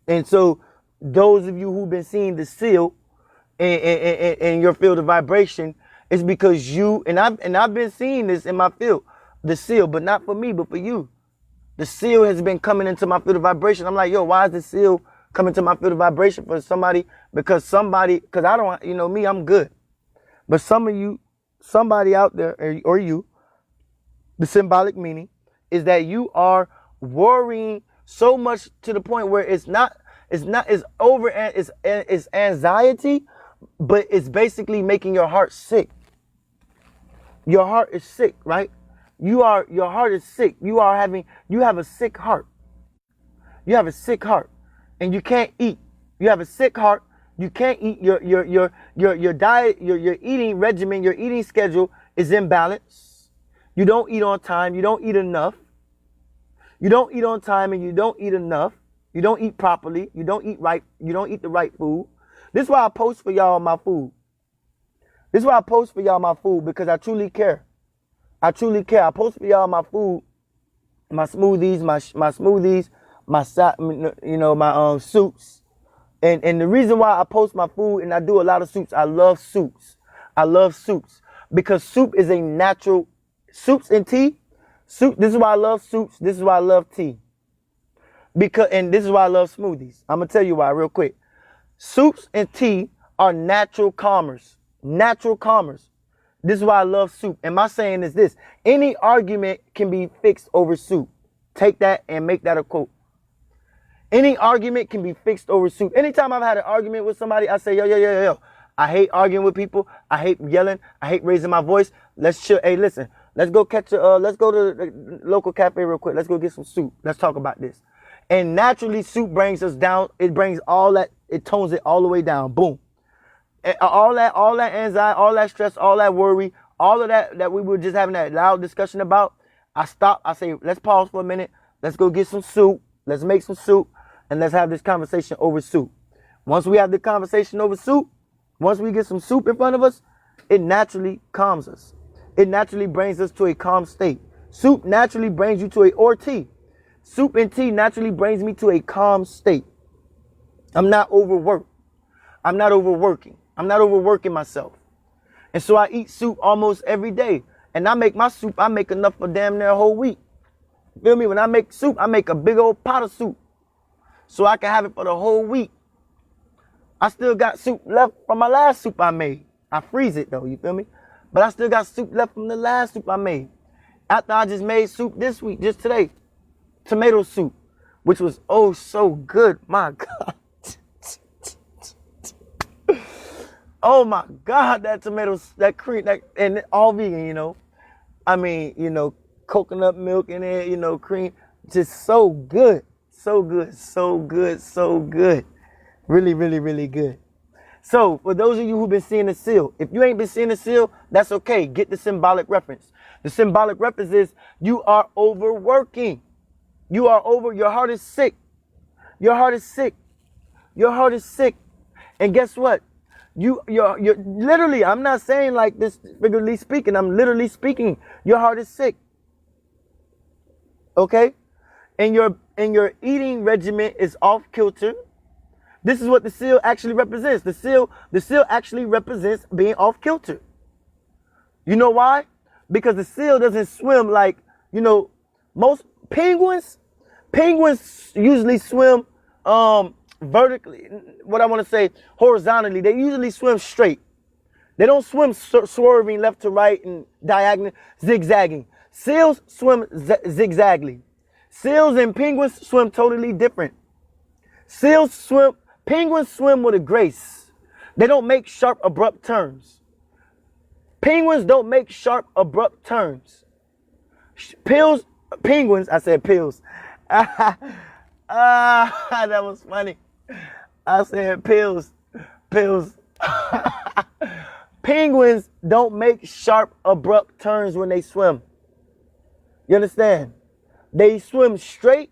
And so those of you who've been seeing the seal in your field of vibration, it's because I've been seeing this in my field, the seal, but not for me, but for you. The seal has been coming into my field of vibration. I'm like, yo, why is the seal coming to my field of vibration for somebody? Because I don't, me, I'm good. But some of you, somebody out there, or you, the symbolic meaning is that you are worrying so much to the point where it's anxiety, but it's basically making your heart sick. Your heart is sick, right? Your heart is sick. You have a sick heart. You have a sick heart and you can't eat. You have a sick heart. You can't eat. Your diet, your eating regimen, your eating schedule is imbalance. You don't eat on time. You don't eat enough. You don't eat on time and you don't eat enough. You don't eat properly. You don't eat right. You don't eat the right food. This is why I post for y'all my food. This is why I post for y'all my food, because I truly care. I truly care. I post for y'all my food, my smoothies, my smoothies, my soups. And the reason why I post my food and I do a lot of soups, I love soups. I love soups because soup is a natural, soups and tea. Soup. This is why I love soups. This is why I love tea. And this is why I love smoothies. I'm going to tell you why real quick. Soups and tea are natural calmers. Natural calmers. This is why I love soup. And my saying is this: any argument can be fixed over soup. Take that and make that a quote. Any argument can be fixed over soup. Anytime I've had an argument with somebody, I say, yo. I hate arguing with people. I hate yelling. I hate raising my voice. Let's chill. Hey, listen, let's go let's go to the local cafe real quick. Let's go get some soup. Let's talk about this. And naturally, soup brings us down. It brings all that, it tones it all the way down. Boom. All that anxiety, all that stress, all that worry, all of that we were just having that loud discussion about. I stop. I say, let's pause for a minute. Let's go get some soup. Let's make some soup. And let's have this conversation over soup. Once we have the conversation over soup, once we get some soup in front of us, it naturally calms us. It naturally brings us to a calm state. Soup naturally brings you to or tea. Soup and tea naturally brings me to a calm state. I'm not overworked. I'm not overworking. I'm not overworking myself. And so I eat soup almost every day. And I make my soup, I make enough for damn near a whole week. Feel me? When I make soup, I make a big old pot of soup, so I can have it for the whole week. I still got soup left from my last soup I made. I freeze it though, you feel me? But I still got soup left from the last soup I made. After I just made soup this week, just today, tomato soup, which was oh so good, my God. Oh my God, that tomato, that cream, and all vegan, you know. I mean, you know, coconut milk in it, you know, cream, just so good. So good, so good, so good. Really, really, really good. So for those of you who've been seeing the seal, if you ain't been seeing the seal, that's okay. Get the symbolic reference. The symbolic reference is you are overworking. You are your heart is sick. Your heart is sick. Your heart is sick. And guess what? You're literally, I'm not saying like this figuratively speaking, I'm literally speaking. Your heart is sick. Okay? And your eating regimen is off kilter. This is what the seal actually represents. The seal actually represents being off kilter. You know why? Because the seal doesn't swim like, you know, most penguins usually swim vertically, what I want to say, horizontally. They usually swim straight. They don't swim swerving left to right and diagonal, zigzagging. Seals swim zigzagly. Seals and penguins swim totally different. Penguins swim with a grace. They don't make sharp, abrupt turns. Penguins don't make sharp, abrupt turns. Penguins, I said pills. That was funny. I said pills. Penguins don't make sharp, abrupt turns when they swim. You understand? They swim straight,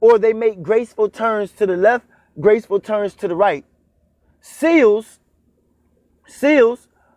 or they make graceful turns to the left, graceful turns to the right. Seals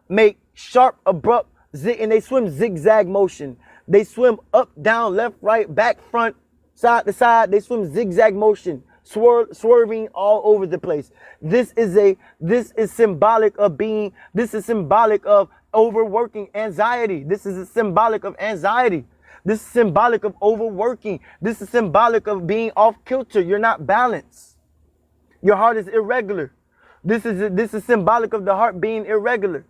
make sharp, abrupt, and they swim zigzag motion. They swim up, down, left, right, back, front, side to side. They swim zigzag motion, swerving all over the place. This is symbolic of overworking anxiety. This is symbolic of anxiety. This is symbolic of overworking. This is symbolic of being off kilter. You're not balanced. Your heart is irregular. This is symbolic of the heart being irregular.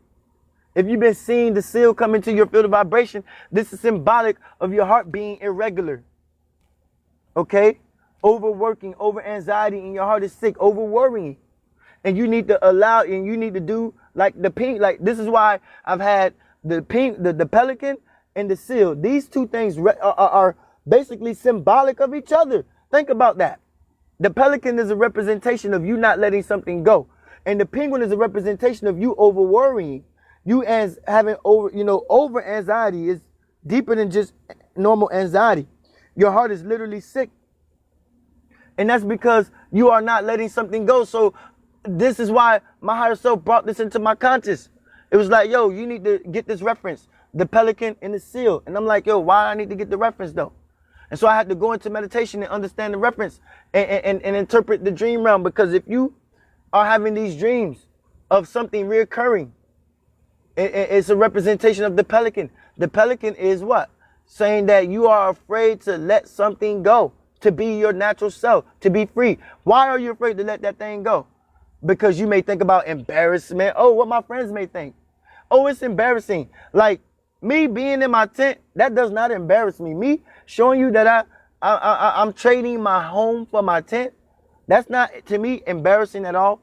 If you've been seeing the seal come into your field of vibration, this is symbolic of your heart being irregular. Okay? Overworking, over anxiety, and your heart is sick, over worrying. And you need to allow, and you need to do like the pink, like this is why I've had the pelican and the seal. These two things are basically symbolic of each other. Think about that. The pelican is a representation of you not letting something go. And the penguin is a representation of you over worrying. You as having over anxiety is deeper than just normal anxiety. Your heart is literally sick. And that's because you are not letting something go. So this is why my higher self brought this into my conscious. It was like, yo, you need to get this reference. The pelican and the seal. And I'm like, yo, why I need to get the reference though? And so I had to go into meditation and understand the reference and interpret the dream realm. Because if you are having these dreams of something reoccurring, it's a representation of the pelican. The pelican is what? Saying that you are afraid to let something go, to be your natural self, to be free. Why are you afraid to let that thing go? Because you may think about embarrassment. Oh, what my friends may think. Oh, it's embarrassing. Like me being in my tent, that does not embarrass me. Me showing you that I'm trading my home for my tent, that's not, to me, embarrassing at all.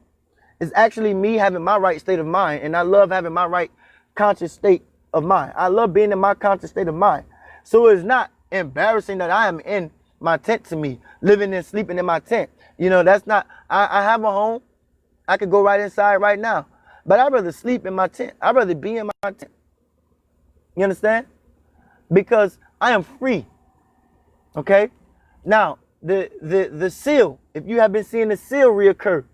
It's actually me having my right state of mind, and I love having my right conscious state of mind. I love being in my conscious state of mind. So it's not embarrassing that I am in my tent to me, living and sleeping in my tent. You know, that's not, I have a home. I could go right inside right now. But I'd rather sleep in my tent. I'd rather be in my tent. You understand? Because I am free. Okay? Now, the seal, if you have been seeing the seal reoccur,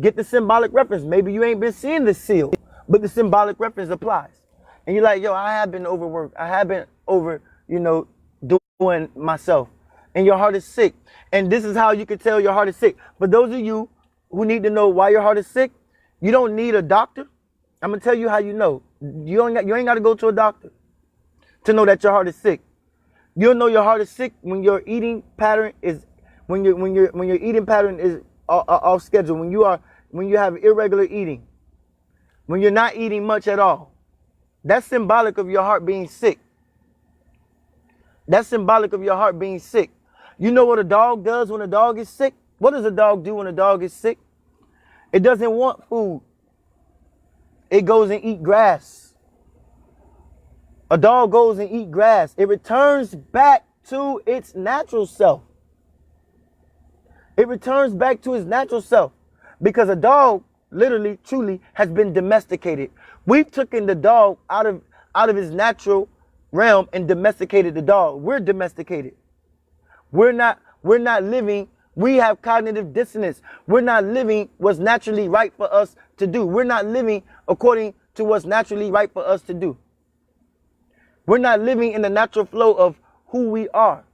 get the symbolic reference. Maybe you ain't been seeing the seal, but the symbolic reference applies. And you're like, yo, I have been overworked. I have been over, doing myself. And your heart is sick. And this is how you can tell your heart is sick. For those of you who need to know why your heart is sick, you don't need a doctor. I'm going to tell you how you know. You ain't got to go to a doctor to know that your heart is sick. You'll know your heart is sick when your eating pattern is when your eating pattern is off schedule, when you have irregular eating, when you're not eating much at all. That's symbolic of your heart being sick. That's symbolic of your heart being sick. You know what a dog does when a dog is sick? What does a dog do when a dog is sick? It doesn't want food. It goes and eat grass. A dog goes and eat grass. It returns back to its natural self. It returns back to its natural self because a dog literally, truly has been domesticated. We've taken the dog out of his natural realm and domesticated the dog. We're domesticated. We're not living. We have cognitive dissonance. We're not living what's naturally right for us to do. We're not living according to what's naturally right for us to do. We're not living in the natural flow of who we are.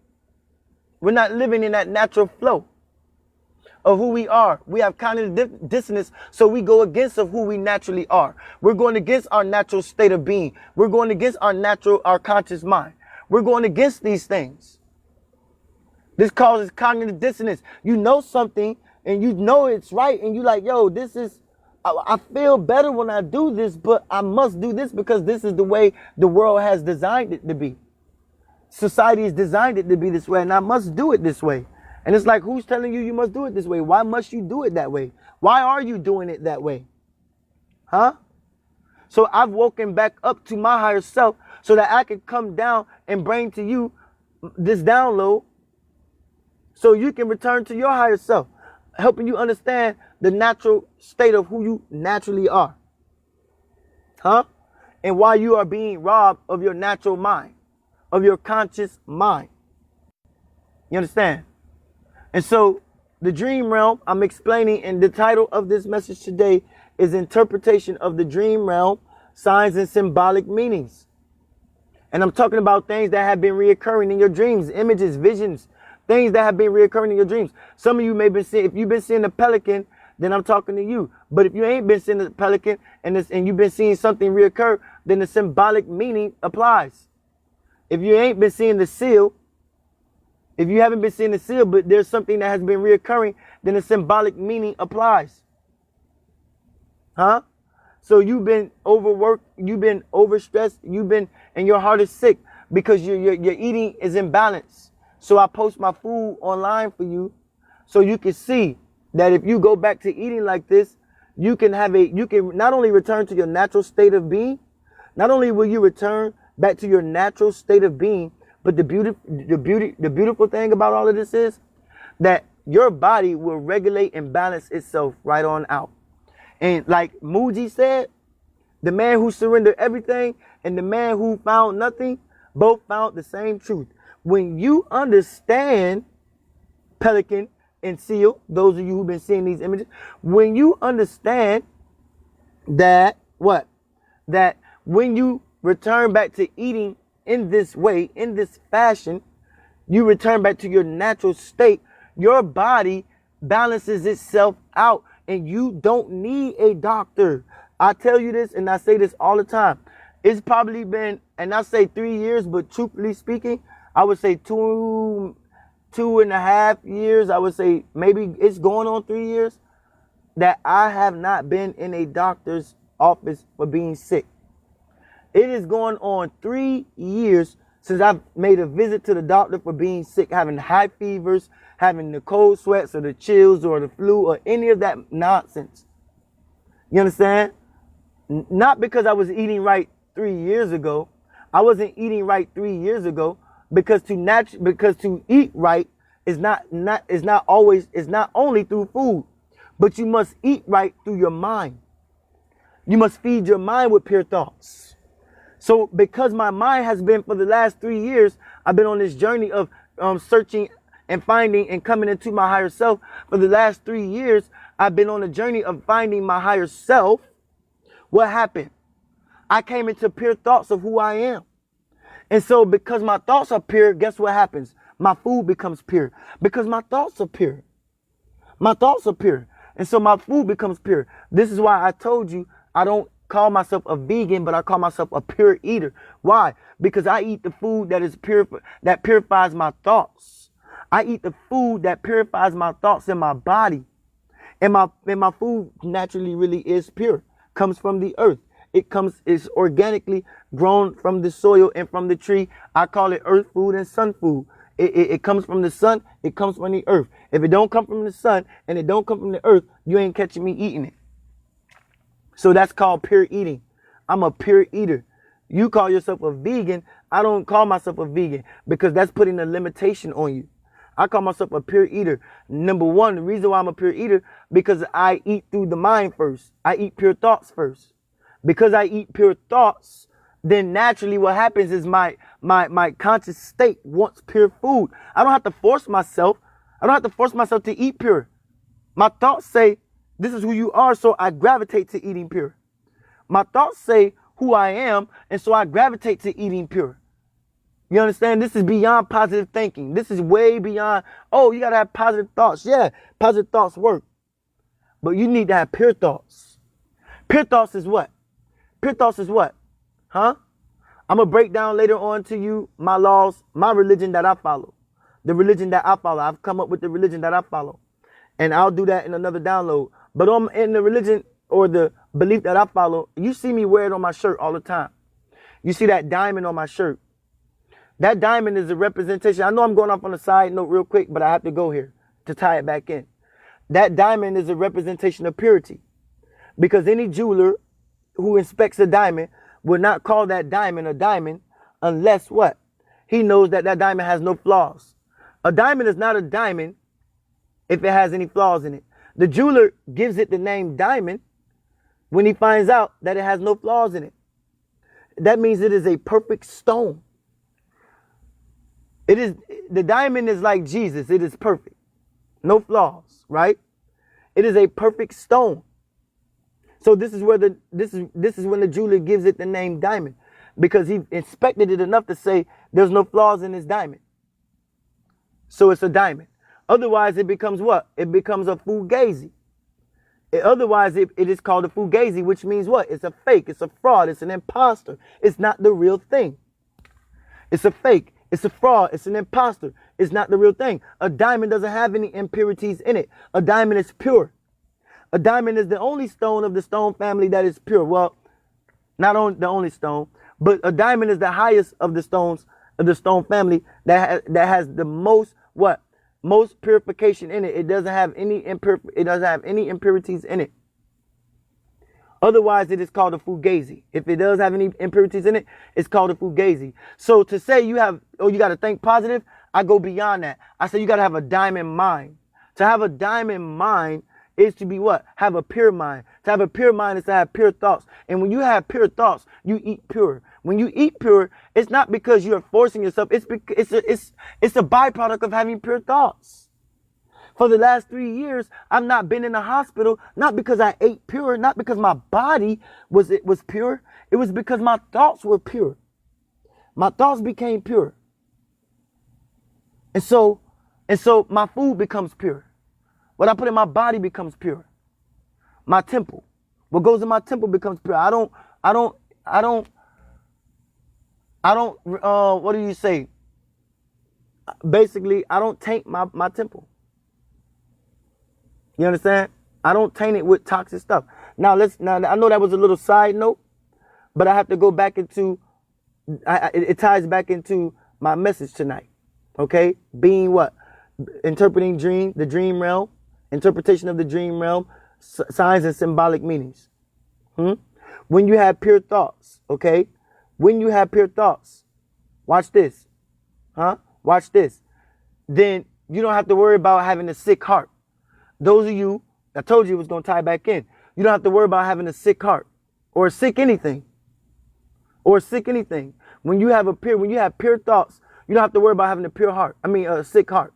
We're not living in that natural flow of who we are. We have cognitive dissonance, so we go against of who we naturally are. We're going against our natural state of being. We're going against our conscious mind. We're going against these things. This causes cognitive dissonance. You know something and you know it's right, and you're like, yo, I feel better when I do this, but I must do this because this is the way the world has designed it to be. Society has designed it to be this way, and I must do it this way. And it's like, who's telling you must do it this way? Why must you do it that way? Why are you doing it that way? Huh? So I've woken back up to my higher self so that I can come down and bring to you this download so you can return to your higher self, helping you understand the natural state of who you naturally are. Huh? And why you are being robbed of your natural mind, of your conscious mind. You understand? And so the dream realm, I'm explaining, and the title of this message today is Interpretation of the Dream Realm, Signs and Symbolic Meanings. And I'm talking about things that have been reoccurring in your dreams, images, visions, things that have been reoccurring in your dreams. Some of you may be seeing, if you've been seeing the pelican, then I'm talking to you. But if you ain't been seeing the pelican and you've been seeing something reoccur, then the symbolic meaning applies. If you ain't been seeing the seal, if you haven't been seeing the seal, but there's something that has been reoccurring, then the symbolic meaning applies. Huh? So you've been overworked, you've been overstressed, and your heart is sick because your eating is imbalanced. So I post my food online for you so you can see that if you go back to eating like this, you can not only return to your natural state of being, not only will you return back to your natural state of being, but the beautiful thing about all of this is that your body will regulate and balance itself right on out. And like Muji said, the man who surrendered everything and the man who found nothing both found the same truth. When you understand pelican and seal, those of you who've been seeing these images, when you understand that that when you return back to eating in this way, in this fashion, you return back to your natural state, your body balances itself out and you don't need a doctor. I tell you this and I say this all the time. It's probably been, and I say 3 years, but truthfully speaking, I would say 2.5 years. I would say maybe it's going on 3 years that I have not been in a doctor's office for being sick. It is going on 3 years since I've made a visit to the doctor for being sick, having high fevers, having the cold sweats or the chills or the flu or any of that nonsense. You understand? Not because I was eating right 3 years ago. I wasn't eating right 3 years ago because to eat right is not only through food, but you must eat right through your mind. You must feed your mind with pure thoughts. So because my mind has been, for the last 3 years, I've been on this journey of searching and finding and coming into my higher self. For the last 3 years, I've been on a journey of finding my higher self. What happened? I came into pure thoughts of who I am. And so because my thoughts are pure, guess what happens? My food becomes pure. Because my thoughts are pure. My thoughts are pure. And so my food becomes pure. This is why I told you I don't call myself a vegan, but I call myself a pure eater. Why? Because I eat the food that is pure, that purifies my thoughts. I eat the food that purifies my thoughts in my body. And my food naturally really is pure. Comes from the earth. It's organically grown from the soil and from the tree. I call it earth food and sun food. It comes from the sun. It comes from the earth. If it don't come from the sun and it don't come from the earth, you ain't catching me eating it. So that's called pure eating. I'm a pure eater. You call yourself a vegan. I don't call myself a vegan because that's putting a limitation on you. I call myself a pure eater. Number one, the reason why I'm a pure eater, because I eat through the mind first. I eat pure thoughts first. Because I eat pure thoughts, then naturally what happens is my conscious state wants pure food. I don't have to force myself. I don't have to force myself to eat pure. My thoughts say, this is who you are, so I gravitate to eating pure. My thoughts say who I am, and so I gravitate to eating pure. You understand? This is beyond positive thinking. This is way beyond, oh, you got to have positive thoughts. Yeah, positive thoughts work. But you need to have pure thoughts. Pure thoughts is what? Pure thoughts is what? Huh? I'm going to break down later on to you my laws, my religion that I follow. The religion that I follow. I've come up with the religion that I follow. And I'll do that in another download. But in the religion or the belief that I follow, you see me wear it on my shirt all the time. You see that diamond on my shirt. That diamond is a representation. I know I'm going off on a side note real quick, but I have to go here to tie it back in. That diamond is a representation of purity. Because any jeweler who inspects a diamond would not call that diamond a diamond unless what? He knows that that diamond has no flaws. A diamond is not a diamond if it has any flaws in it. The jeweler gives it the name diamond when he finds out that it has no flaws in it. That means it is a perfect stone. The diamond is like Jesus. It is perfect. No flaws, right? It is a perfect stone. So this is where this is when the jeweler gives it the name diamond, because he inspected it enough to say there's no flaws in this diamond. So it's a diamond. Otherwise, it becomes what? It becomes a fugazi. Otherwise, it is called a fugazi, which means what? It's a fake. It's a fraud. It's an imposter. It's not the real thing. It's a fake. It's a fraud. It's an imposter. It's not the real thing. A diamond doesn't have any impurities in it. A diamond is pure. A diamond is the only stone of the stone family that is pure. Well, not the only stone, but a diamond is the highest of the stones of the stone family that has the most what? Most purification in it. It doesn't have any impurities in it. Otherwise, it is called a fugazi. If it does have any impurities in it, it's called a fugazi. So to say you got to think positive, I go beyond that. I say you got to have a diamond mind. To have a diamond mind is to be what? Have a pure mind. To have a pure mind is to have pure thoughts. And when you have pure thoughts, you eat pure. When you eat pure, it's not because you're forcing yourself. It's a byproduct of having pure thoughts. For the last 3 years, I've not been in the hospital, not because I ate pure, not because my body was pure. It was because my thoughts were pure. My thoughts became pure. And so my food becomes pure. What I put in my body becomes pure. My temple. What goes in my temple becomes pure. I don't, what do you say? Basically, I don't taint my temple. You understand? I don't taint it with toxic stuff. Now I know that was a little side note, But I have to go back into, it ties back into my message tonight. Okay? Being what? Interpreting the dream realm, interpretation of the dream realm, signs and symbolic meanings. When you have pure thoughts, okay? When you have pure thoughts, watch this. Watch this. Then you don't have to worry about having a sick heart. Those of you, I told you it was going to tie back in. You don't have to worry about having a sick heart or sick anything. Or sick anything. When you have pure thoughts, you don't have to worry about having a sick heart.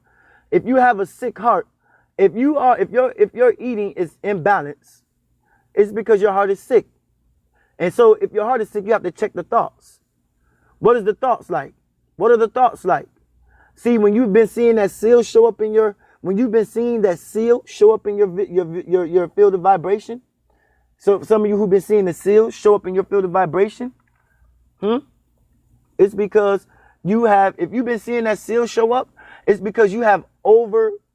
If you have a sick heart, if your eating is imbalanced, it's because your heart is sick. And so if your heart is sick, you have to check the thoughts. What is the thoughts like? What are the thoughts like? See, when you've been seeing that seal show up in your field of vibration. So some of you who've been seeing the seal show up in your field of vibration, it's because if you've been seeing that seal show up, it's because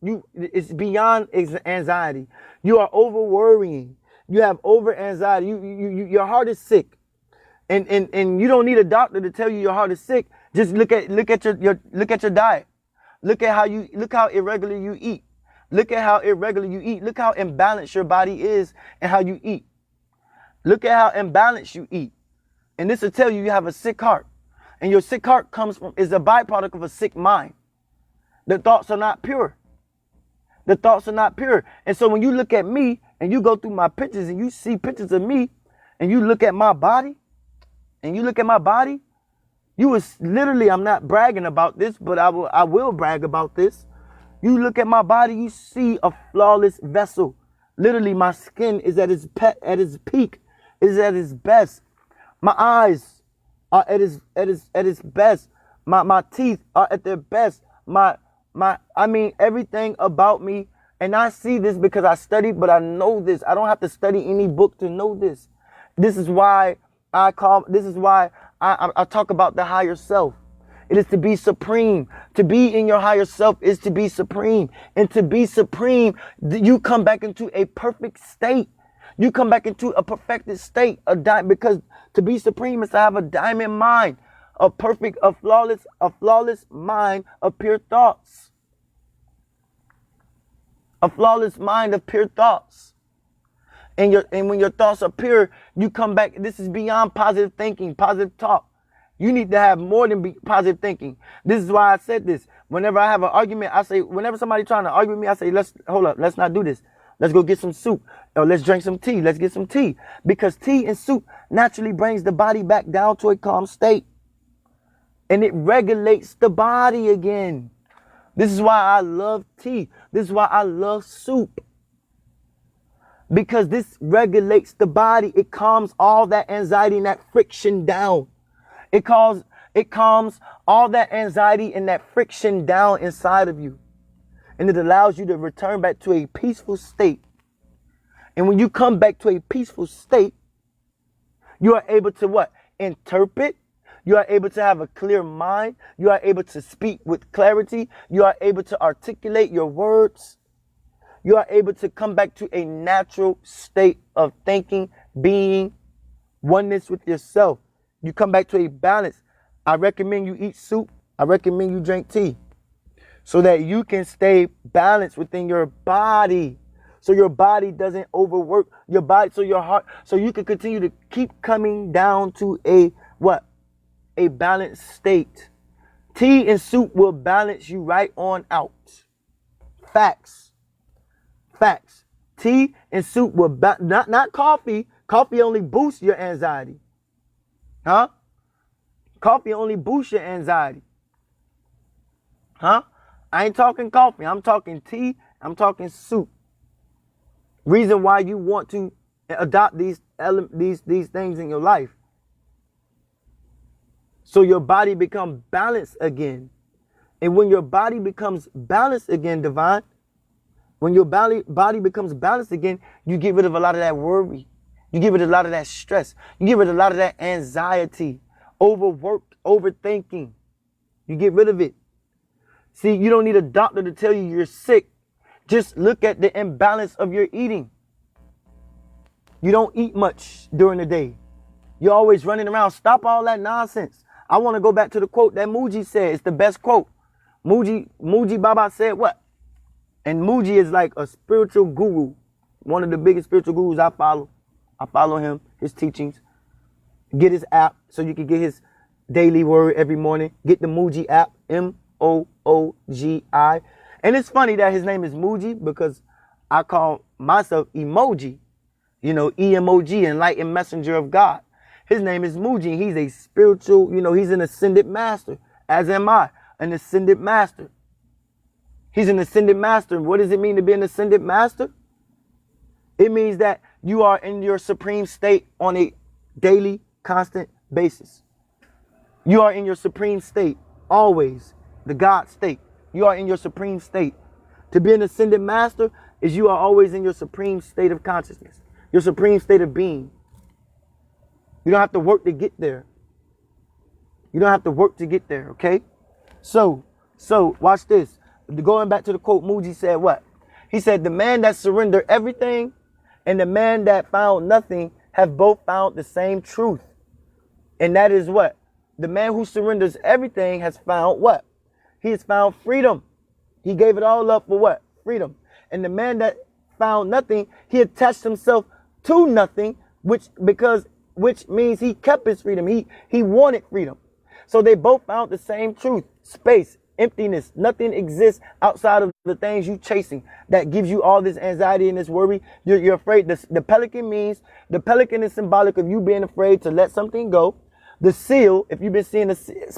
it's beyond anxiety. You are over worrying. You have over anxiety. Your heart is sick. And you don't need a doctor to tell you your heart is sick. Just look at your diet. Look how irregular you eat. Look at how irregular you eat. Look how imbalanced your body is and how you eat. Look at how imbalanced you eat. And this will tell you have a sick heart. And your sick heart is a byproduct of a sick mind. The thoughts are not pure. The thoughts are not pure. And so when you look at me and you go through my pictures and you see pictures of me and you look at my body, you was literally, I'm not bragging about this, but I will brag about this. You look at my body, you see a flawless vessel. Literally, my skin is at its peak, is at its best. My eyes are at its best. My teeth are at their best. Everything about me. And I see this because I studied, but I know this. I don't have to study any book to know this. This is why I talk about the higher self. It is to be supreme. To be in your higher self is to be supreme. And to be supreme, you come back into a perfect state. You come back into a perfected state. Because to be supreme is to have a diamond mind, a flawless mind of pure thoughts. A flawless mind of pure thoughts. And when your thoughts are pure, you come back. This is beyond positive thinking, positive talk. You need to have more than positive thinking. This is why I said this. Whenever I have an argument, whenever somebody trying to argue with me, I say, hold up, let's not do this. Let's go get some soup. Or let's drink some tea. Let's get some tea. Because tea and soup naturally brings the body back down to a calm state. And it regulates the body again. This is why I love tea. This is why I love soup. Because this regulates the body. It calms all that anxiety and that friction down. It calms all that anxiety and that friction down inside of you. And it allows you to return back to a peaceful state. And when you come back to a peaceful state, you are able to what? Interpret. You are able to have a clear mind. You are able to speak with clarity. You are able to articulate your words. You are able to come back to a natural state of thinking, being, oneness with yourself. You come back to a balance. I recommend you eat soup. I recommend you drink tea so that you can stay balanced within your body. So your body doesn't overwork your body. So your heart, so you can continue to keep coming down to a what? A balanced state. Tea and soup will balance you right on out. Facts. Facts. Tea and soup will not coffee. Coffee only boosts your anxiety. Huh? Coffee only boosts your anxiety. Huh? I ain't talking coffee. I'm talking tea. I'm talking soup. Reason why you want to adopt these things in your life. So your body becomes balanced again. And when your body becomes balanced again, Divine, when your body becomes balanced again, you get rid of a lot of that worry. You get rid of a lot of that stress. You get rid of a lot of that anxiety, overwork, overthinking. You get rid of it. See, you don't need a doctor to tell you you're sick. Just look at the imbalance of your eating. You don't eat much during the day. You're always running around. Stop all that nonsense. I want to go back to the quote that Muji said. It's the best quote. Muji Baba said what? And Muji is like a spiritual guru. One of the biggest spiritual gurus I follow. I follow him, his teachings. Get his app so you can get his daily word every morning. Get the Muji app, Moogi. And it's funny that his name is Muji because I call myself Emoji. You know, EMOG, Enlightened Messenger of God. His name is Muji. He's a spiritual, you know, he's an ascended master, as am I, an ascended master. He's an ascended master. What does it mean to be an ascended master? It means that you are in your supreme state on a daily, constant basis. You are in your supreme state, always, the God state. You are in your supreme state. To be an ascended master is you are always in your supreme state of consciousness, your supreme state of being. You don't have to work to get there. You don't have to work to get there, okay? So watch this. Going back to the quote, Muji said what? He said, the man that surrendered everything and the man that found nothing have both found the same truth. And that is what? The man who surrenders everything has found what? He has found freedom. He gave it all up for what? Freedom. And the man that found nothing, he attached himself to nothing, which means he kept his freedom. He wanted freedom. So they both found the same truth. Space, emptiness, nothing exists outside of the things you chasing that gives you all this anxiety and this worry. You're afraid. The pelican is symbolic of you being afraid to let something go. The seal, if you've been seeing a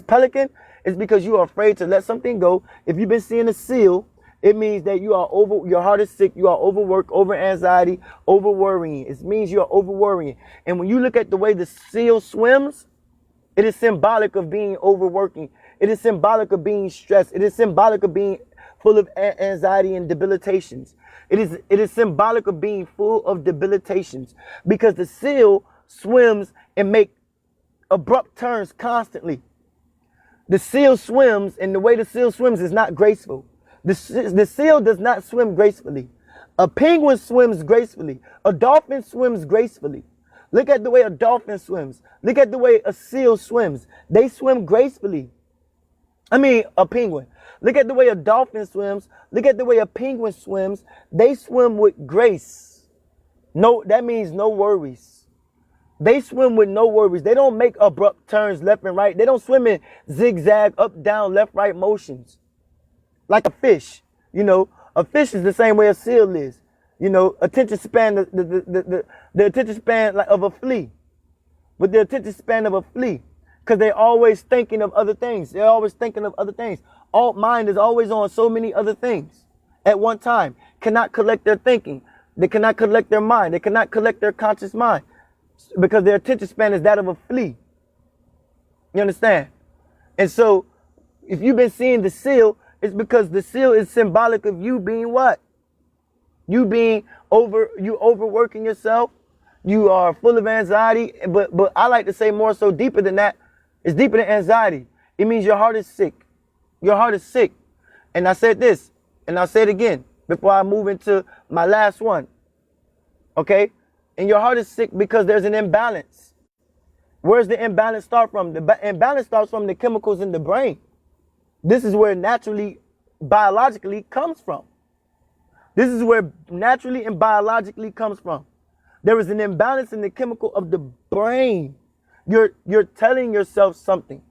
pelican, it's because you are afraid to let something go. If you've been seeing a seal, it means that your heart is sick, you are overworked, over anxiety, over worrying. It means you are over worrying. And when you look at the way the seal swims, it is symbolic of being overworking. It is symbolic of being stressed. It is symbolic of being full of anxiety and debilitations. It is symbolic of being full of debilitations because the seal swims and make abrupt turns constantly. The seal swims, and the way the seal swims is not graceful. The seal does not swim gracefully. A penguin swims gracefully. A dolphin swims gracefully. Look at the way a dolphin swims. Look at the way a seal swims. They swim gracefully. A penguin. Look at the way a dolphin swims. Look at the way a penguin swims. They swim with grace. No, that means no worries. They swim with no worries. They don't make abrupt turns left and right. They don't swim in zigzag, up, down, left, right motions. Like a fish. You know, a fish is the same way a seal is. You know, attention span, the attention span of a flea. With the attention span of a flea. Because they're always thinking of other things. They're always thinking of other things. Mind is always on so many other things at one time. Cannot collect their thinking. They cannot collect their mind. They cannot collect their conscious mind. Because their attention span is that of a flea. You understand? And so, if you've been seeing the seal, it's because the seal is symbolic of you being what? You being overworking yourself. You are full of anxiety. But I like to say more so deeper than that. It's deeper than anxiety. It means your heart is sick. Your heart is sick. And I said this, and I'll say it again before I move into my last one. Okay? And your heart is sick because there's an imbalance. Where's the imbalance start from? The imbalance starts from the chemicals in the brain. This is where it naturally, biologically comes from. This is where naturally and biologically comes from. There is an imbalance in the chemical of the brain. You're telling yourself something.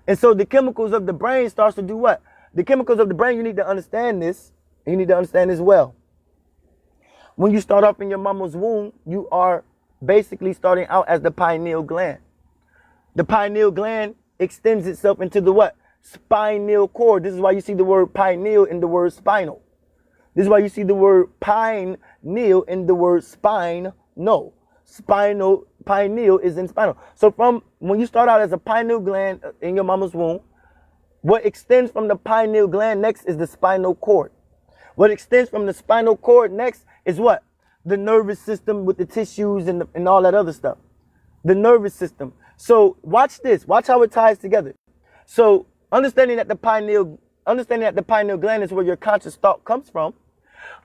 And so the chemicals of the brain starts to do what? The chemicals of the brain, you need to understand this. And you need to understand this well. When you start off in your mama's womb, you are basically starting out as the pineal gland. The pineal gland extends itself into the what? Spinal cord. This is why you see the word pineal in the word spinal. This is why you see the word pineal in the word spine. No. Pineal is in spinal. So from when you start out as a pineal gland in your mama's womb, what extends from the pineal gland next is the spinal cord. What extends from the spinal cord next is what? The nervous system with the tissues and all that other stuff. The nervous system. So watch this. Watch how it ties together. So understanding that the pineal gland is where your conscious thought comes from.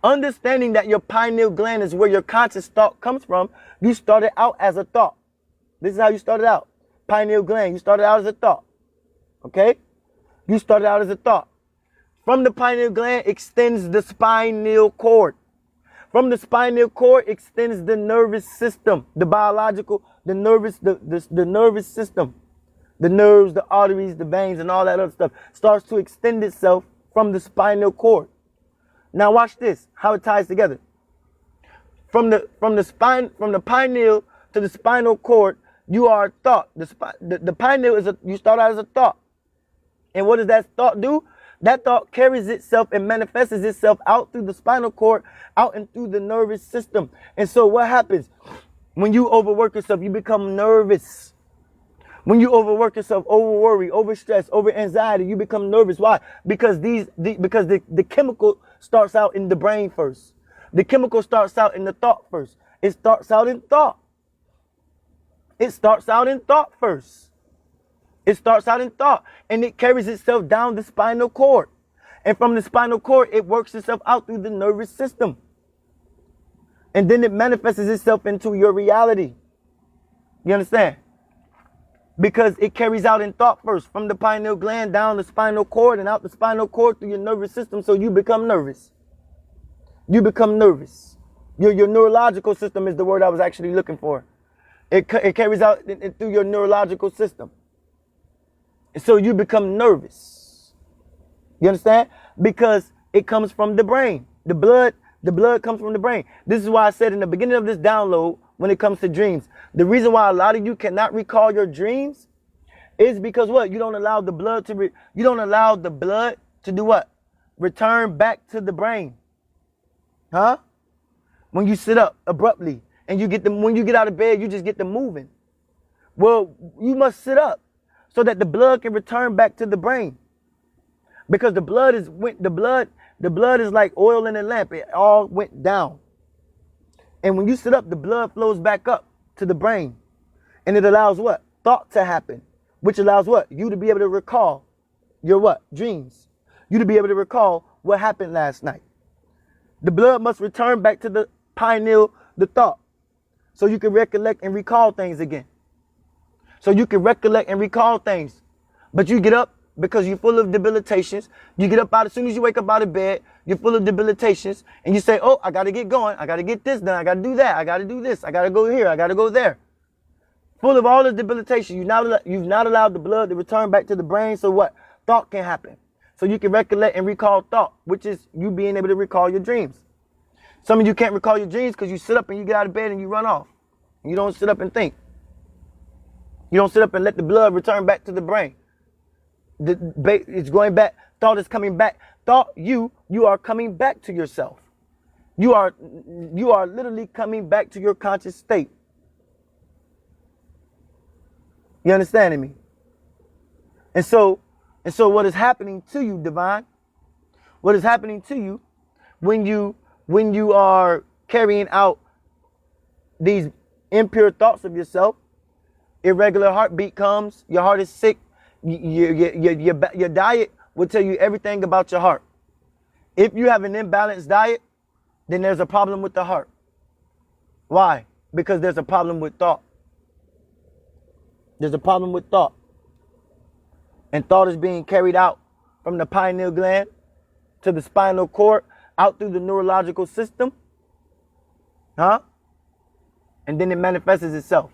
Understanding that your pineal gland is where your conscious thought comes from. You started out as a thought. This is how you started out. Pineal gland. You started out as a thought. Okay? You started out as a thought. From the pineal gland extends the spinal cord. From the spinal cord extends the nervous system, the biological, the nervous system. The nerves, the arteries, the veins, and all that other stuff starts to extend itself from the spinal cord. Now watch this, how it ties together. From the pineal to the spinal cord, you are a thought. The pineal is you start out as a thought. And what does that thought do? That thought carries itself and manifests itself out through the spinal cord, out and through the nervous system. And so what happens? When you overwork yourself, you become nervous. When you overwork yourself, over worry, over stress, over anxiety, you become nervous. Why? Because the chemical starts out in the brain first. The chemical starts out in the thought first. It starts out in thought. It starts out in thought first. It starts out in thought, and it carries itself down the spinal cord. And from the spinal cord, it works itself out through the nervous system. And then it manifests itself into your reality. You understand? Because it carries out in thought first, from the pineal gland down the spinal cord and out the spinal cord through your nervous system. So you become nervous. You become nervous. Your neurological system is the word I was actually looking for. It carries out through your neurological system. So you become nervous. You understand? Because it comes from the brain. The blood comes from the brain. This is why I said in the beginning of this download, when it comes to dreams, the reason why a lot of you cannot recall your dreams is because what? You don't allow the blood to do what? Return back to the brain. Huh? When you sit up abruptly and when you get out of bed, you just get them moving. Well, you must sit up so that the blood can return back to the brain. Because the blood is like oil in a lamp. It all went down. And when you sit up, the blood flows back up to the brain. And it allows what? Thought to happen. Which allows what? You to be able to recall your what? Dreams. You to be able to recall what happened last night. The blood must return back to the pineal, the thought. So you can recollect and recall things again. So you can recollect and recall things. But you get up because you're full of debilitations. You get up as soon as you wake up out of bed, you're full of debilitations. And you say, oh, I got to get going. I got to get this done. I got to do that. I got to do this. I got to go here. I got to go there. Full of all the debilitation. You've not allowed the blood to return back to the brain. So what? Thought can happen. So you can recollect and recall thought, which is you being able to recall your dreams. Some of you can't recall your dreams because you sit up and you get out of bed and you run off. And you don't sit up and think. You don't sit up and let the blood return back to the brain. It's going back. Thought is coming back. Thought you are coming back to yourself. You are literally coming back to your conscious state. You understanding me? And so what is happening to you, Divine? What is happening to you when you are carrying out these impure thoughts of yourself? Irregular heartbeat comes, your heart is sick, your diet will tell you everything about your heart. If you have an imbalanced diet, then there's a problem with the heart. Why? Because there's a problem with thought. There's a problem with thought. And thought is being carried out from the pineal gland to the spinal cord, out through the neurological system. Huh? And then it manifests itself.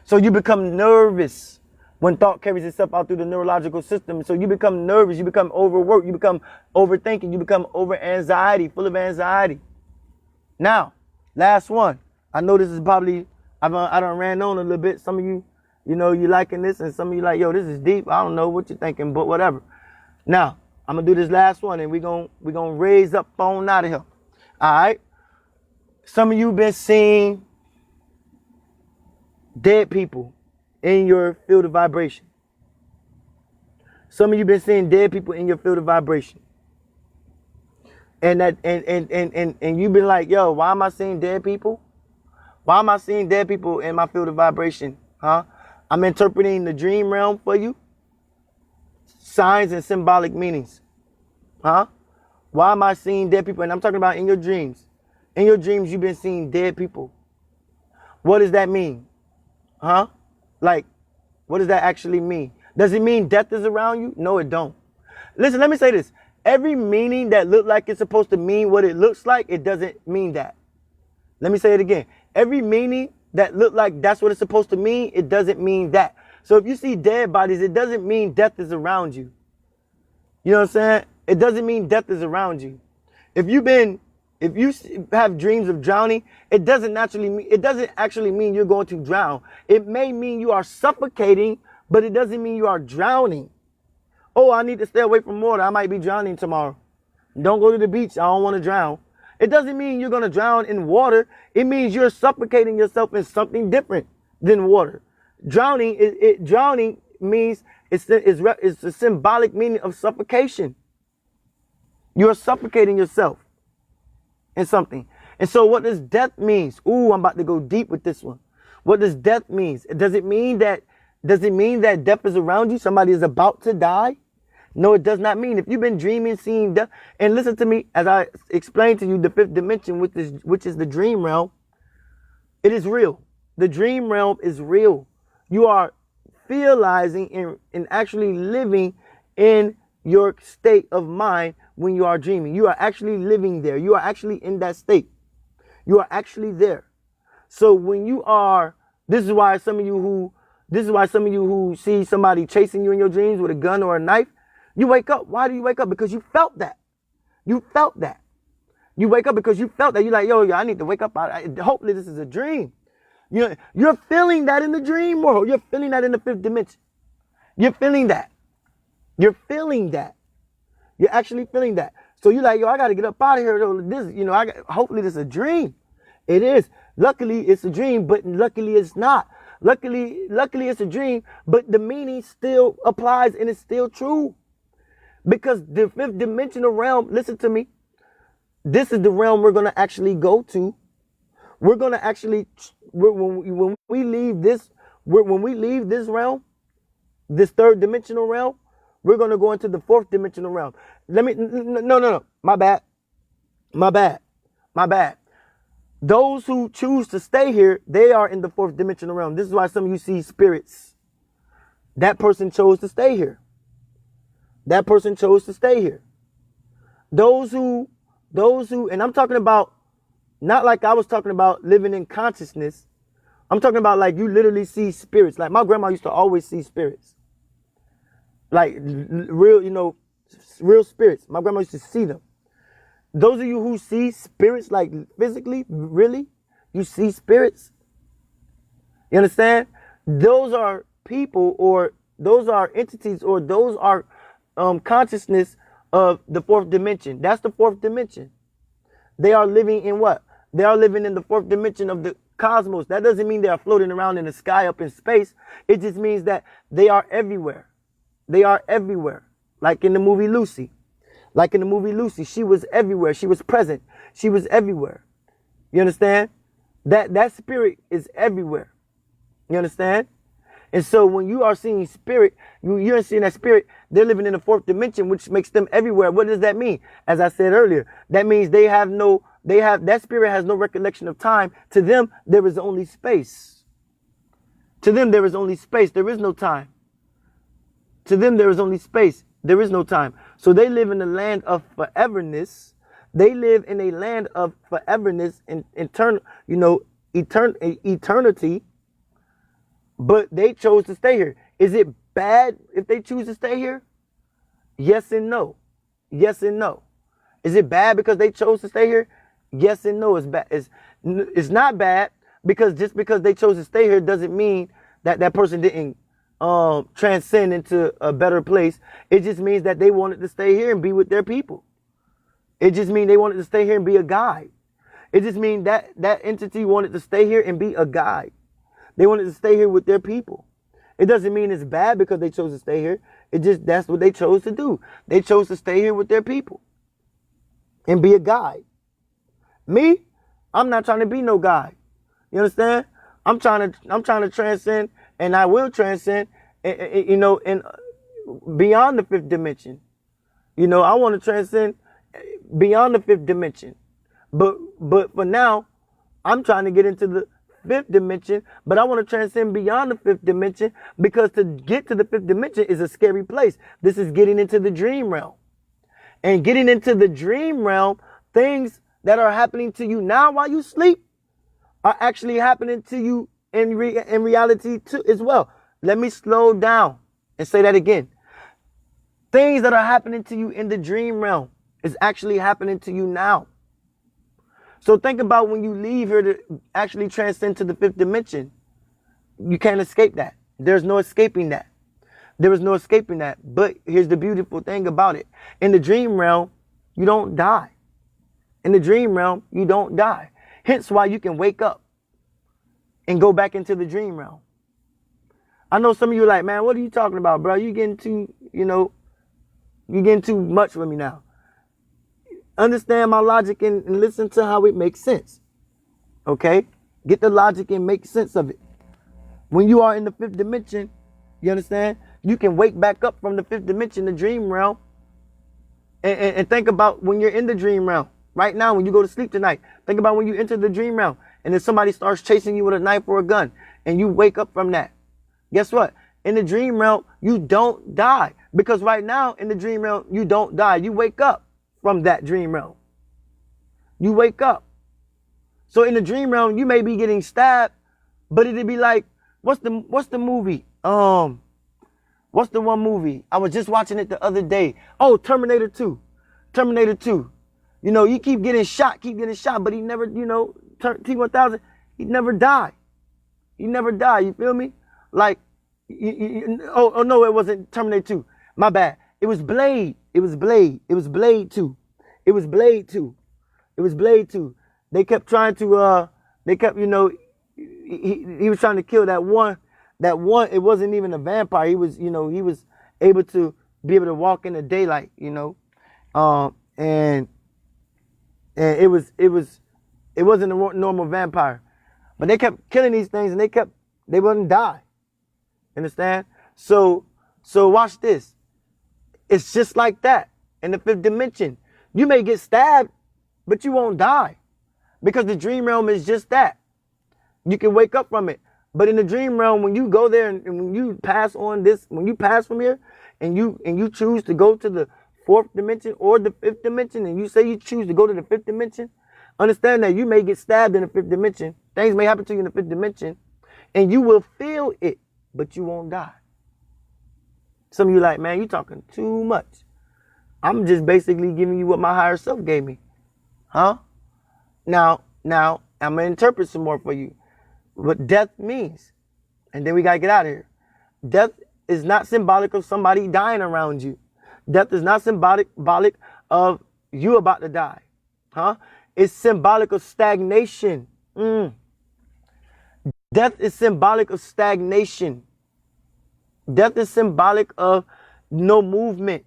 So you become nervous when thought carries itself out through the neurological system. So you become nervous, you become overworked, you become overthinking, you become over anxiety, full of anxiety. Now, last one. I know this is probably, I done ran on a little bit. Some of you, you liking this, and some of you like, yo, this is deep. I don't know what you're thinking, but whatever. Now, I'm gonna do this last one, and we're gonna raise up on out of here. All right. Some of you been seeing dead people in your field of vibration. Some of you been seeing dead people in your field of vibration. And you've been like, yo, why am I seeing dead people? Why am I seeing dead people in my field of vibration? Huh? I'm interpreting the dream realm for you. Signs and symbolic meanings. Huh? Why am I seeing dead people? And I'm talking about in your dreams. In your dreams, you've been seeing dead people. What does that mean? Huh? Like, what does that actually mean? Does it mean death is around you? No, it don't. Listen, let me say this. Every meaning that look like it's supposed to mean what it looks like, it doesn't mean that. Let me say it again. Every meaning that look like that's what it's supposed to mean, it doesn't mean that. So if you see dead bodies, it doesn't mean death is around you. You know what I'm saying? It doesn't mean death is around you. If you have dreams of drowning, it doesn't actually mean you're going to drown. It may mean you are suffocating, but it doesn't mean you are drowning. Oh, I need to stay away from water. I might be drowning tomorrow. Don't go to the beach. I don't want to drown. It doesn't mean you're going to drown in water. It means you're suffocating yourself in something different than water. Drowning means it's the symbolic meaning of suffocation. You're suffocating yourself in something. And so what does death mean? Ooh, I'm about to go deep with this one. What does death mean? Does it mean that death is around you? Somebody is about to die? No, it does not mean. If you've been dreaming, seeing death, and listen to me as I explain to you the fifth dimension, which is the dream realm, it is real. The dream realm is real. You are realizing and actually living in your state of mind when you are dreaming. You are actually living there. You are actually in that state. You are actually there. So when you are, this is why some of you who see somebody chasing you in your dreams with a gun or a knife, you wake up. Why do you wake up? Because you felt that. You felt that. You wake up because you felt that. You're like, yo, I need to wake up. Hopefully this is a dream. You're feeling that in the dream world. You're feeling that in the fifth dimension. You're feeling that. You're feeling that. You're actually feeling that. So you're like, yo, I got to get up out of here. Hopefully this is a dream. It is. Luckily, it's a dream, but luckily it's not. Luckily it's a dream, but the meaning still applies and it's still true. Because the fifth dimensional realm, listen to me, this is the realm we're going to actually go to. We're going to actually, when we leave this realm, this third dimensional realm, we're going to go into the fourth dimensional realm. No, my bad. Those who choose to stay here, they are in the fourth dimensional realm. This is why some of you see spirits. That person chose to stay here. That person chose to stay here. Those who, and I'm talking about, not like I was talking about living in consciousness. I'm talking about like you literally see spirits. Like my grandma used to always see spirits. Like real spirits. My grandma used to see them. Those of you who see spirits, like physically, really, you see spirits. You understand? Those are people, or those are entities, or those are consciousness of the fourth dimension. That's the fourth dimension. They are living in what? They are living in the fourth dimension of the cosmos. That doesn't mean they are floating around in the sky up in space. It just means that they are everywhere. They are everywhere. Like in the movie Lucy. She was everywhere. She was present. She was everywhere. You understand? That spirit is everywhere. You understand? And so when you are seeing spirit, you're seeing that spirit, they're living in the fourth dimension, which makes them everywhere. What does that mean? As I said earlier, that means that spirit has no recollection of time. To them, there is only space. To them, there is only space. There is no time. To them, there is only space. There is no time. So they live in the land of foreverness. They live in a land of foreverness and eternity. But they chose to stay here. Is it bad if they choose to stay here? Yes and no. Yes and no. Is it bad because they chose to stay here? Yes and no. It's bad. It's not bad because just because they chose to stay here doesn't mean that that person didn't transcend into a better place. It just means that they wanted to stay here and be with their people. It just means they wanted to stay here and be a guide. It just means that that entity wanted to stay here and be a guide. They wanted to stay here with their people. It doesn't mean it's bad because they chose to stay here. It just, that's what they chose to do. They chose to stay here with their people and be a guide. Me, I'm not trying to be no guide. You understand? I'm trying to transcend, and I will transcend, and beyond the fifth dimension. I want to transcend beyond the fifth dimension. But for now, I'm trying to get into the fifth dimension, but I want to transcend beyond the fifth dimension, because to get to the fifth dimension is a scary place. This is getting into the dream realm. And getting into the dream realm, things that are happening to you now while you sleep are actually happening to you in reality too as well. Let me slow down and say that again. Things that are happening to you in the dream realm is actually happening to you now. So think about when you leave here to actually transcend to the fifth dimension. You can't escape that. There's no escaping that. There is no escaping that. But here's the beautiful thing about it. In the dream realm, you don't die. In the dream realm, you don't die. Hence why you can wake up and go back into the dream realm. I know some of you are like, man, what are you talking about, bro? You getting too, you're getting too much with me now. Understand my logic and listen to how it makes sense. Okay? Get the logic and make sense of it. When you are in the fifth dimension, you understand? You can wake back up from the fifth dimension, the dream realm, and think about when you're in the dream realm. Right now, when you go to sleep tonight, think about when you enter the dream realm and then somebody starts chasing you with a knife or a gun and you wake up from that. Guess what? In the dream realm, you don't die. Because right now, in the dream realm, you don't die. You wake up from that dream realm. You wake up. So in the dream realm, you may be getting stabbed, but it'd be like, what's the movie? What's the one movie? I was just watching it the other day. Oh, Terminator 2. Terminator 2. You keep getting shot, but he never, T-1000, he never died. He never died. You feel me? Like, oh no, it wasn't Terminator 2. My bad. It was Blade. It was Blade 2. It was Blade 2. It was Blade 2. They kept trying to, he was trying to kill that one, it wasn't even a vampire. He was, he was able to be able to walk in the daylight, and it wasn't a normal vampire. But they kept killing these things and they wouldn't die. Understand? So watch this. It's just like that in the fifth dimension. You may get stabbed, but you won't die, because the dream realm is just that. You can wake up from it. But in the dream realm, when you go there and when you pass on this, when you pass from here and you choose to go to the fourth dimension or the fifth dimension, and you say you choose to go to the fifth dimension, understand that you may get stabbed in the fifth dimension. Things may happen to you in the fifth dimension, and you will feel it, but you won't die. Some of you like, man, you talking too much. I'm just basically giving you what my higher self gave me. Huh? Now, I'm going to interpret some more for you. What death means. And then we got to get out of here. Death is not symbolic of somebody dying around you. Death is not symbolic of you about to die. Huh? It's symbolic of stagnation. Death is symbolic of stagnation. Death is symbolic of no movement.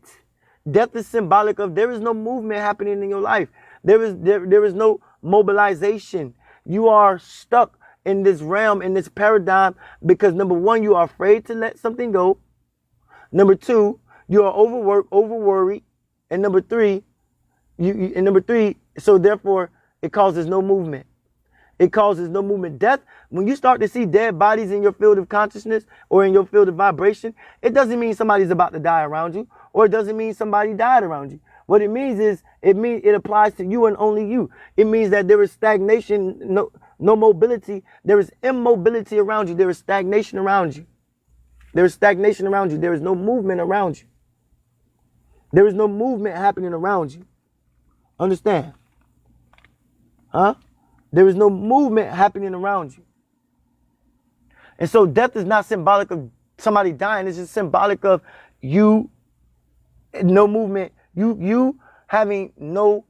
Death is symbolic of there is no movement happening in your life. There is no mobilization. You are stuck in this realm, in this paradigm, because number one, you are afraid to let something go. Number two, you are overworked, overworried. And number three, so therefore it causes no movement. It causes no movement. Death, when you start to see dead bodies in your field of consciousness or in your field of vibration, it doesn't mean somebody's about to die around you, or it doesn't mean somebody died around you. What it means is, it applies to you and only you. It means that there is stagnation, no mobility. There is immobility around you. There is stagnation around you. There is stagnation around you. There is no movement around you. There is no movement happening around you. Understand? Huh? There is no movement happening around you. And so death is not symbolic of somebody dying. It's just symbolic of you, no movement, you having no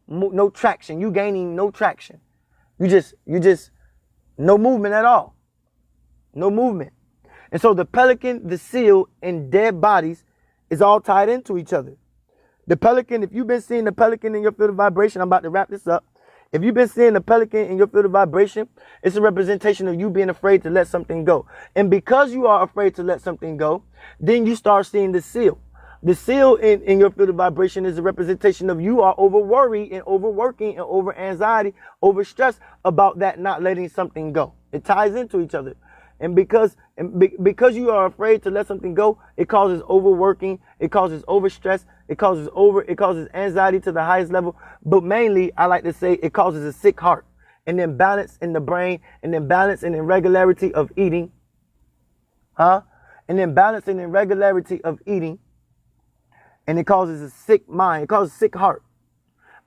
traction, you gaining no traction. You just no movement at all. No movement. And so the pelican, the seal, and dead bodies is all tied into each other. The pelican, if you've been seeing the pelican in your field of vibration, I'm about to wrap this up. If you've been seeing the pelican in your field of vibration, it's a representation of you being afraid to let something go. And because you are afraid to let something go, then you start seeing the seal. The seal in your field of vibration is a representation of you are over worry and overworking and over anxiety, over stress about that not letting something go. It ties into each other. Because you are afraid to let something go, it causes overworking, it causes overstress, it causes anxiety to the highest level. But mainly, I like to say it causes a sick heart, an imbalance in the brain, an imbalance and irregularity of eating. An imbalance and irregularity of eating. And it causes a sick mind. It causes a sick heart.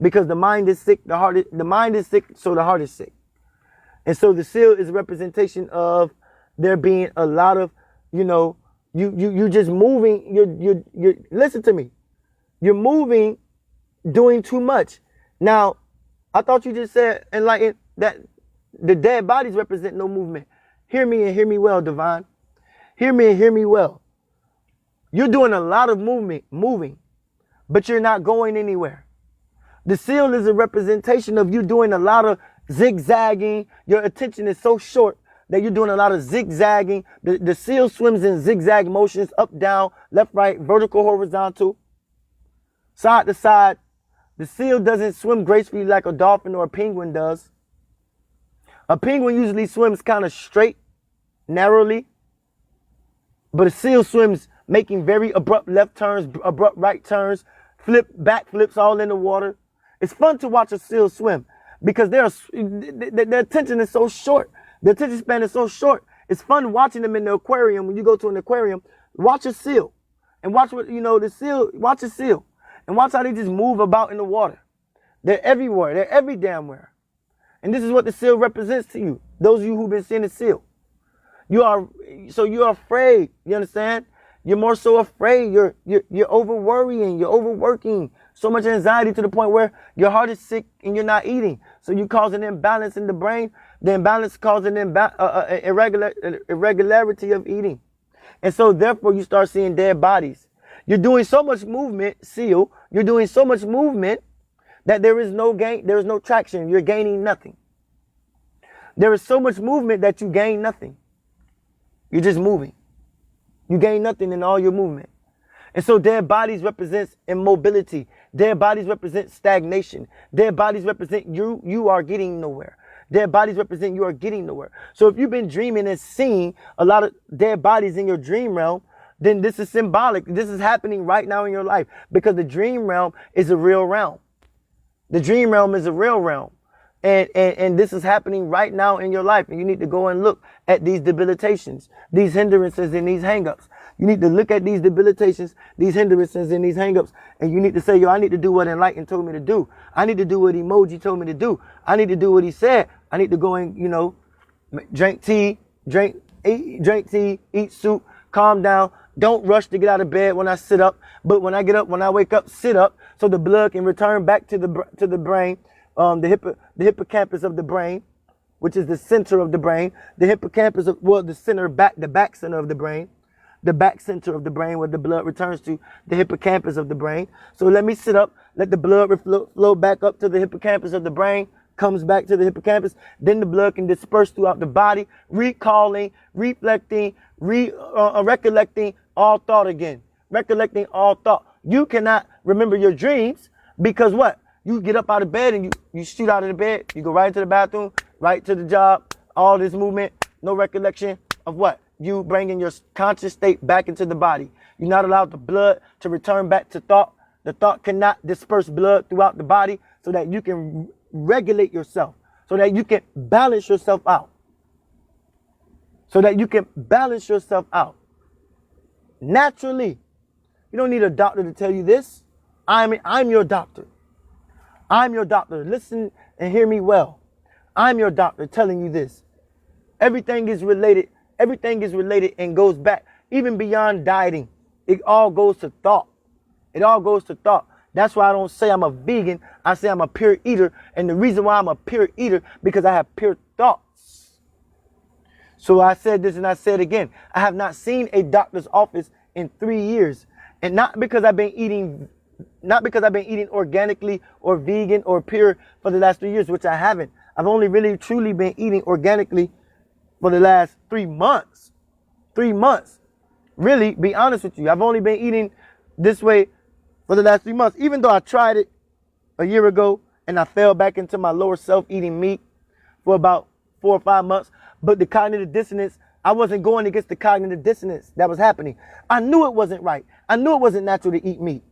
Because the mind is sick, the mind is sick, so the heart is sick. And so the seal is a representation of there being a lot of, you just moving, you're listen to me. You're moving, doing too much. Now, I thought you just said, Enlightened, that the dead bodies represent no movement. Hear me and hear me well, Divine. Hear me and hear me well. You're doing a lot of moving, but you're not going anywhere. The seal is a representation of you doing a lot of zigzagging. Your attention is so short that you're doing a lot of zigzagging. The seal swims in zigzag motions, up, down, left, right, vertical, horizontal, side to side. The seal doesn't swim gracefully like a dolphin or a penguin does. A penguin usually swims kind of straight, narrowly. But a seal swims making very abrupt left turns, abrupt right turns, back flips all in the water. It's fun to watch a seal swim because their attention is so short. Their attention span is so short. It's fun watching them in the aquarium. When you go to an aquarium, watch a seal and watch watch a seal and watch how they just move about in the water. They're everywhere. They're every damn where. And this is what the seal represents to you. Those of you who've been seeing the seal. You're afraid. You understand? You're more so afraid. You're over worrying. You're overworking. So much anxiety to the point where your heart is sick and you're not eating. So you cause an imbalance in the brain. The imbalance causes an irregularity of eating. And so therefore you start seeing dead bodies. You're doing so much movement, seal. You're doing so much movement that there is no gain. There is no traction. You're gaining nothing. There is so much movement that you gain nothing. You're just moving. You gain nothing in all your movement. And so dead bodies represents immobility. Dead bodies represent stagnation. Dead bodies represent you are getting nowhere. Dead bodies represent you are getting nowhere. So if you've been dreaming and seeing a lot of dead bodies in your dream realm, then this is symbolic. This is happening right now in your life because the dream realm is a real realm. The dream realm is a real realm. And this is happening right now in your life. And you need to go and look at these debilitations, these hindrances and these hangups. You need to look at these debilitations, these hindrances and these hangups. And you need to say, I need to do what Enlightened told me to do. I need to do what Emoji told me to do. I need to do what he said. I need to go and, drink tea, eat soup, calm down. Don't rush to get out of bed when I sit up. But when I wake up, sit up so the blood can return back to the brain. The hippocampus of the brain, which is the center of the brain. The hippocampus the back center of the brain. The back center of the brain where the blood returns to the hippocampus of the brain. So let me sit up, let the blood flow back up to the hippocampus of the brain, comes back to the hippocampus. Then the blood can disperse throughout the body, recalling, reflecting, recollecting all thought again. Recollecting all thought. You cannot remember your dreams because what? You get up out of bed and you shoot out of the bed. You go right into the bathroom, right to the job. All this movement, no recollection of what? You bringing your conscious state back into the body. You're not allowed the blood to return back to thought. The thought cannot disperse blood throughout the body so that you can regulate yourself, so that you can balance yourself out. Naturally. You don't need a doctor to tell you this. I'm your doctor. I'm your doctor. Listen and hear me well. I'm your doctor telling you this. Everything is related. Everything is related and goes back even beyond dieting. It all goes to thought. It all goes to thought. That's why I don't say I'm a vegan. I say I'm a pure eater. And the reason why I'm a pure eater, because I have pure thoughts. So I said this and I said again. I have not seen a doctor's office in 3 years. And not because I've been eating organically or vegan or pure for the last 3 years, which I haven't. I've only really truly been eating organically for the last 3 months. 3 months. Really, be honest with you. I've only been eating this way for the last 3 months. Even though I tried it a year ago and I fell back into my lower self eating meat for about 4 or 5 months. But the cognitive dissonance, I wasn't going against the cognitive dissonance that was happening. I knew it wasn't right. I knew it wasn't natural to eat meat.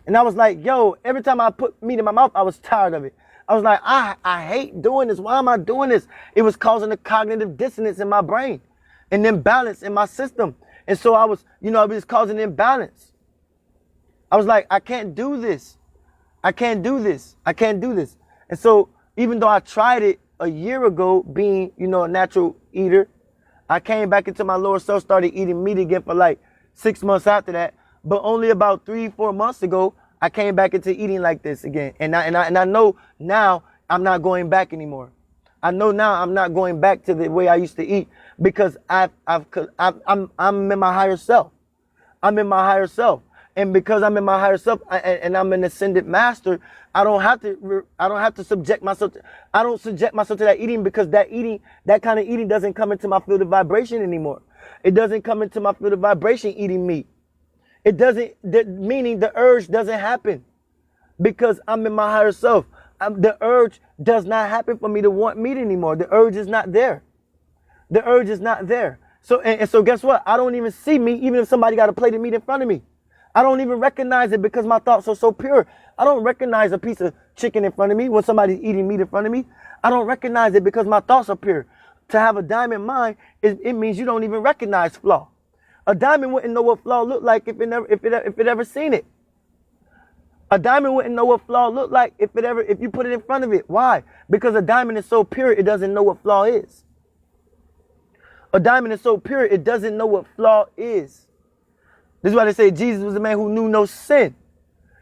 And I was like, yo, every time I put meat in my mouth, I was tired of it. I was like, I hate doing this. Why am I doing this? It was causing a cognitive dissonance in my brain, an imbalance in my system. And so I was, it was causing imbalance. I was like, I can't do this. I can't do this. I can't do this. And so even though I tried it a year ago, being, a natural eater, I came back into my lower self, started eating meat again for like 6 months after that. But only about 3-4 months ago, I came back into eating like this again. And I know now I'm not going back anymore. I know now I'm not going back to the way I used to eat, because I'm in my higher self. I'm in my higher self. And because I'm in my higher self and I'm an ascended master, I don't have to subject myself I don't subject myself to that eating, because that kind of eating doesn't come into my field of vibration anymore. It doesn't come into my field of vibration eating meat. It doesn't, meaning the urge doesn't happen, because I'm in my higher self. The urge does not happen for me to want meat anymore. The urge is not there. The urge is not there. So, and so guess what? I don't even see meat, even if somebody got a plate of meat in front of me. I don't even recognize it, because my thoughts are so pure. I don't recognize a piece of chicken in front of me when somebody's eating meat in front of me. I don't recognize it because my thoughts are pure. To have a diamond mind, it means you don't even recognize flaw. A diamond wouldn't know what flaw looked like if it ever seen it. A diamond wouldn't know what flaw looked like if you put it in front of it. Why? Because a diamond is so pure, it doesn't know what flaw is. A diamond is so pure, it doesn't know what flaw is. This is why they say Jesus was a man who knew no sin.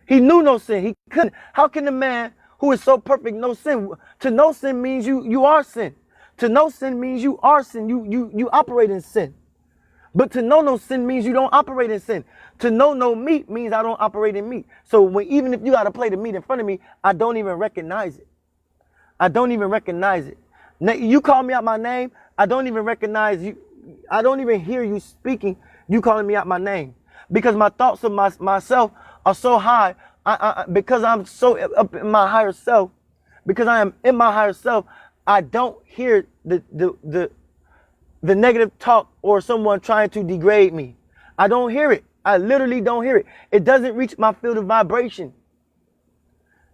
He knew no sin. He couldn't. How can a man who is so perfect know sin? To know sin means you are sin. To know sin means you are sin. You operate in sin. But to know no sin means you don't operate in sin. To know no meat means I don't operate in meat. So even if you got a plate of meat in front of me, I don't even recognize it. I don't even recognize it. Now, you call me out my name, I don't even recognize you. I don't even hear you speaking, you calling me out my name. Because my thoughts of myself are so high, because I'm so up in my higher self, because I am in my higher self, I don't hear the negative talk or someone trying to degrade me. I don't hear it. I literally don't hear it. It doesn't reach my field of vibration.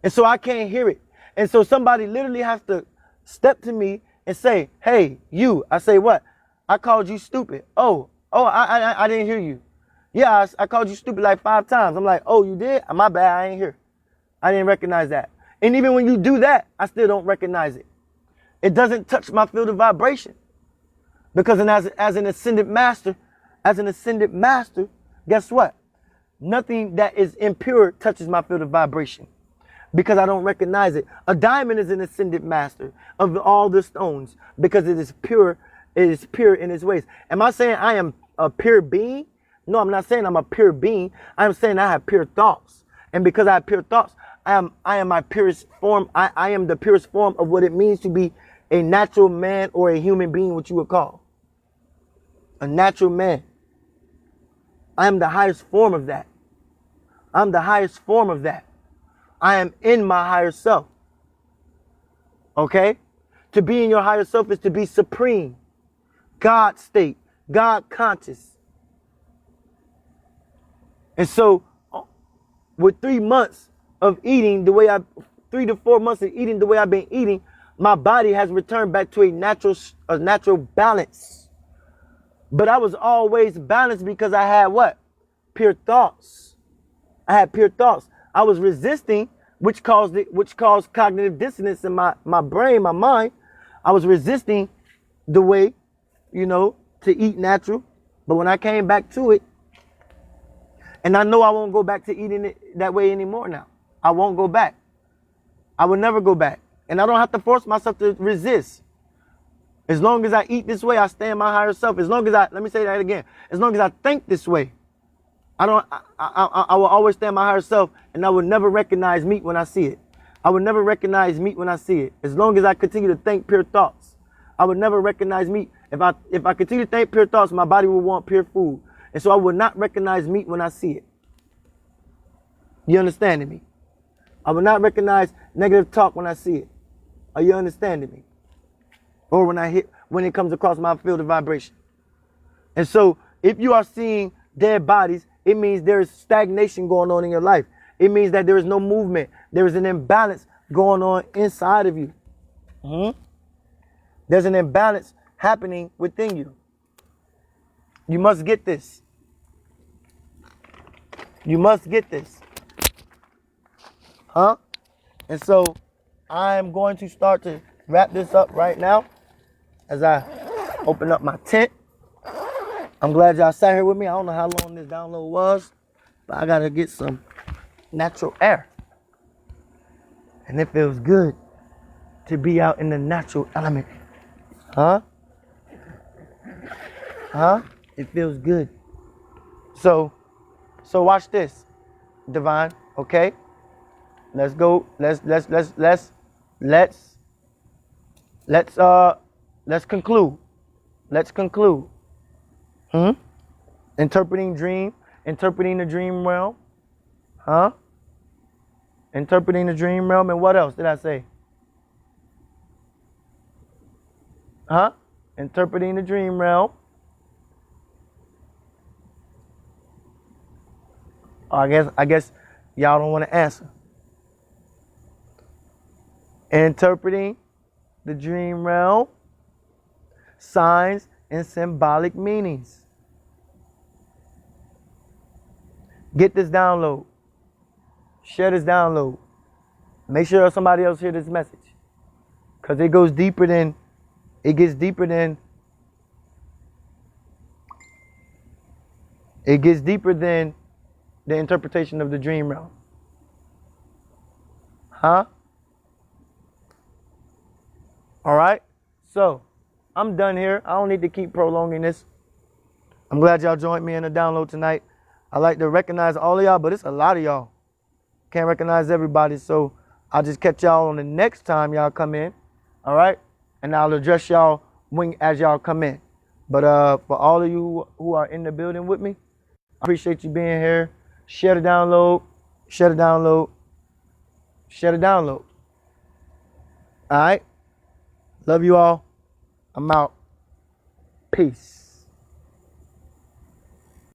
And so I can't hear it. And so somebody literally has to step to me and say, hey, you. I say, what? I called you stupid. Oh, I didn't hear you. Yeah, I called you stupid like 5 times. I'm like, oh, you did? My bad, I ain't here. I didn't recognize that. And even when you do that, I still don't recognize it. It doesn't touch my field of vibration. Because as an ascended master, guess what? Nothing that is impure touches my field of vibration, because I don't recognize it. A diamond is an ascended master of all the stones, because it is pure. It is pure in its ways. Am I saying I am a pure being? No, I'm not saying I'm a pure being. I'm saying I have pure thoughts. And because I have pure thoughts, I am my purest form. I am the purest form of what it means to be a natural man, or a human being, what you would call a natural man. I am the highest form of that. I'm the highest form of that. I am in my higher self. Okay? To be in your higher self is to be supreme. God state. God conscious. And so, with 3 months of eating 3 to 4 months of eating the way I've been eating, my body has returned back to a natural balance. But I was always balanced because I had what? Pure thoughts. I had pure thoughts. I was resisting, which caused cognitive dissonance in my brain, my mind. I was resisting the way, to eat natural. But when I came back to it, and I know I won't go back to eating it that way anymore now. I won't go back. I will never go back. And I don't have to force myself to resist. As long as I eat this way, I stay in my higher self. As long as let me say that again. As long as I think this way, I will always stay in my higher self, and I will never recognize meat when I see it. I will never recognize meat when I see it. As long as I continue to think pure thoughts, I would never recognize meat. If I continue to think pure thoughts, my body will want pure food. And so I will not recognize meat when I see it. You understanding me? I will not recognize negative talk when I see it. Are you understanding me? Or when when it comes across my field of vibration. And so if you are seeing dead bodies, it means there is stagnation going on in your life. It means that there is no movement. There is an imbalance going on inside of you. There's an imbalance happening within you. You must get this. You must get this. And so I am going to start to wrap this up right now as I open up my tent. I'm glad y'all sat here with me. I don't know how long this download was, but I got to get some natural air. And it feels good to be out in the natural element. It feels good. So watch this, Divine, okay? Let's go. Let's conclude. Let's conclude. Interpreting the dream realm. Interpreting the dream realm, and what else did I say? Interpreting the dream realm. I guess y'all don't want to answer. Interpreting the dream realm, signs and symbolic meanings. Get this download. Share this download. Make sure somebody else hear this message. Because it gets deeper than the interpretation of the dream realm. All right. So I'm done here. I don't need to keep prolonging this. I'm glad y'all joined me in the download tonight. I like to recognize all of y'all, but it's a lot of y'all. Can't recognize everybody. So I'll just catch y'all on the next time y'all come in. All right. And I'll address y'all as y'all come in. But for all of you who are in the building with me, I appreciate you being here. Share the download. Share the download. Share the download. All right. Love you all. I'm out. Peace.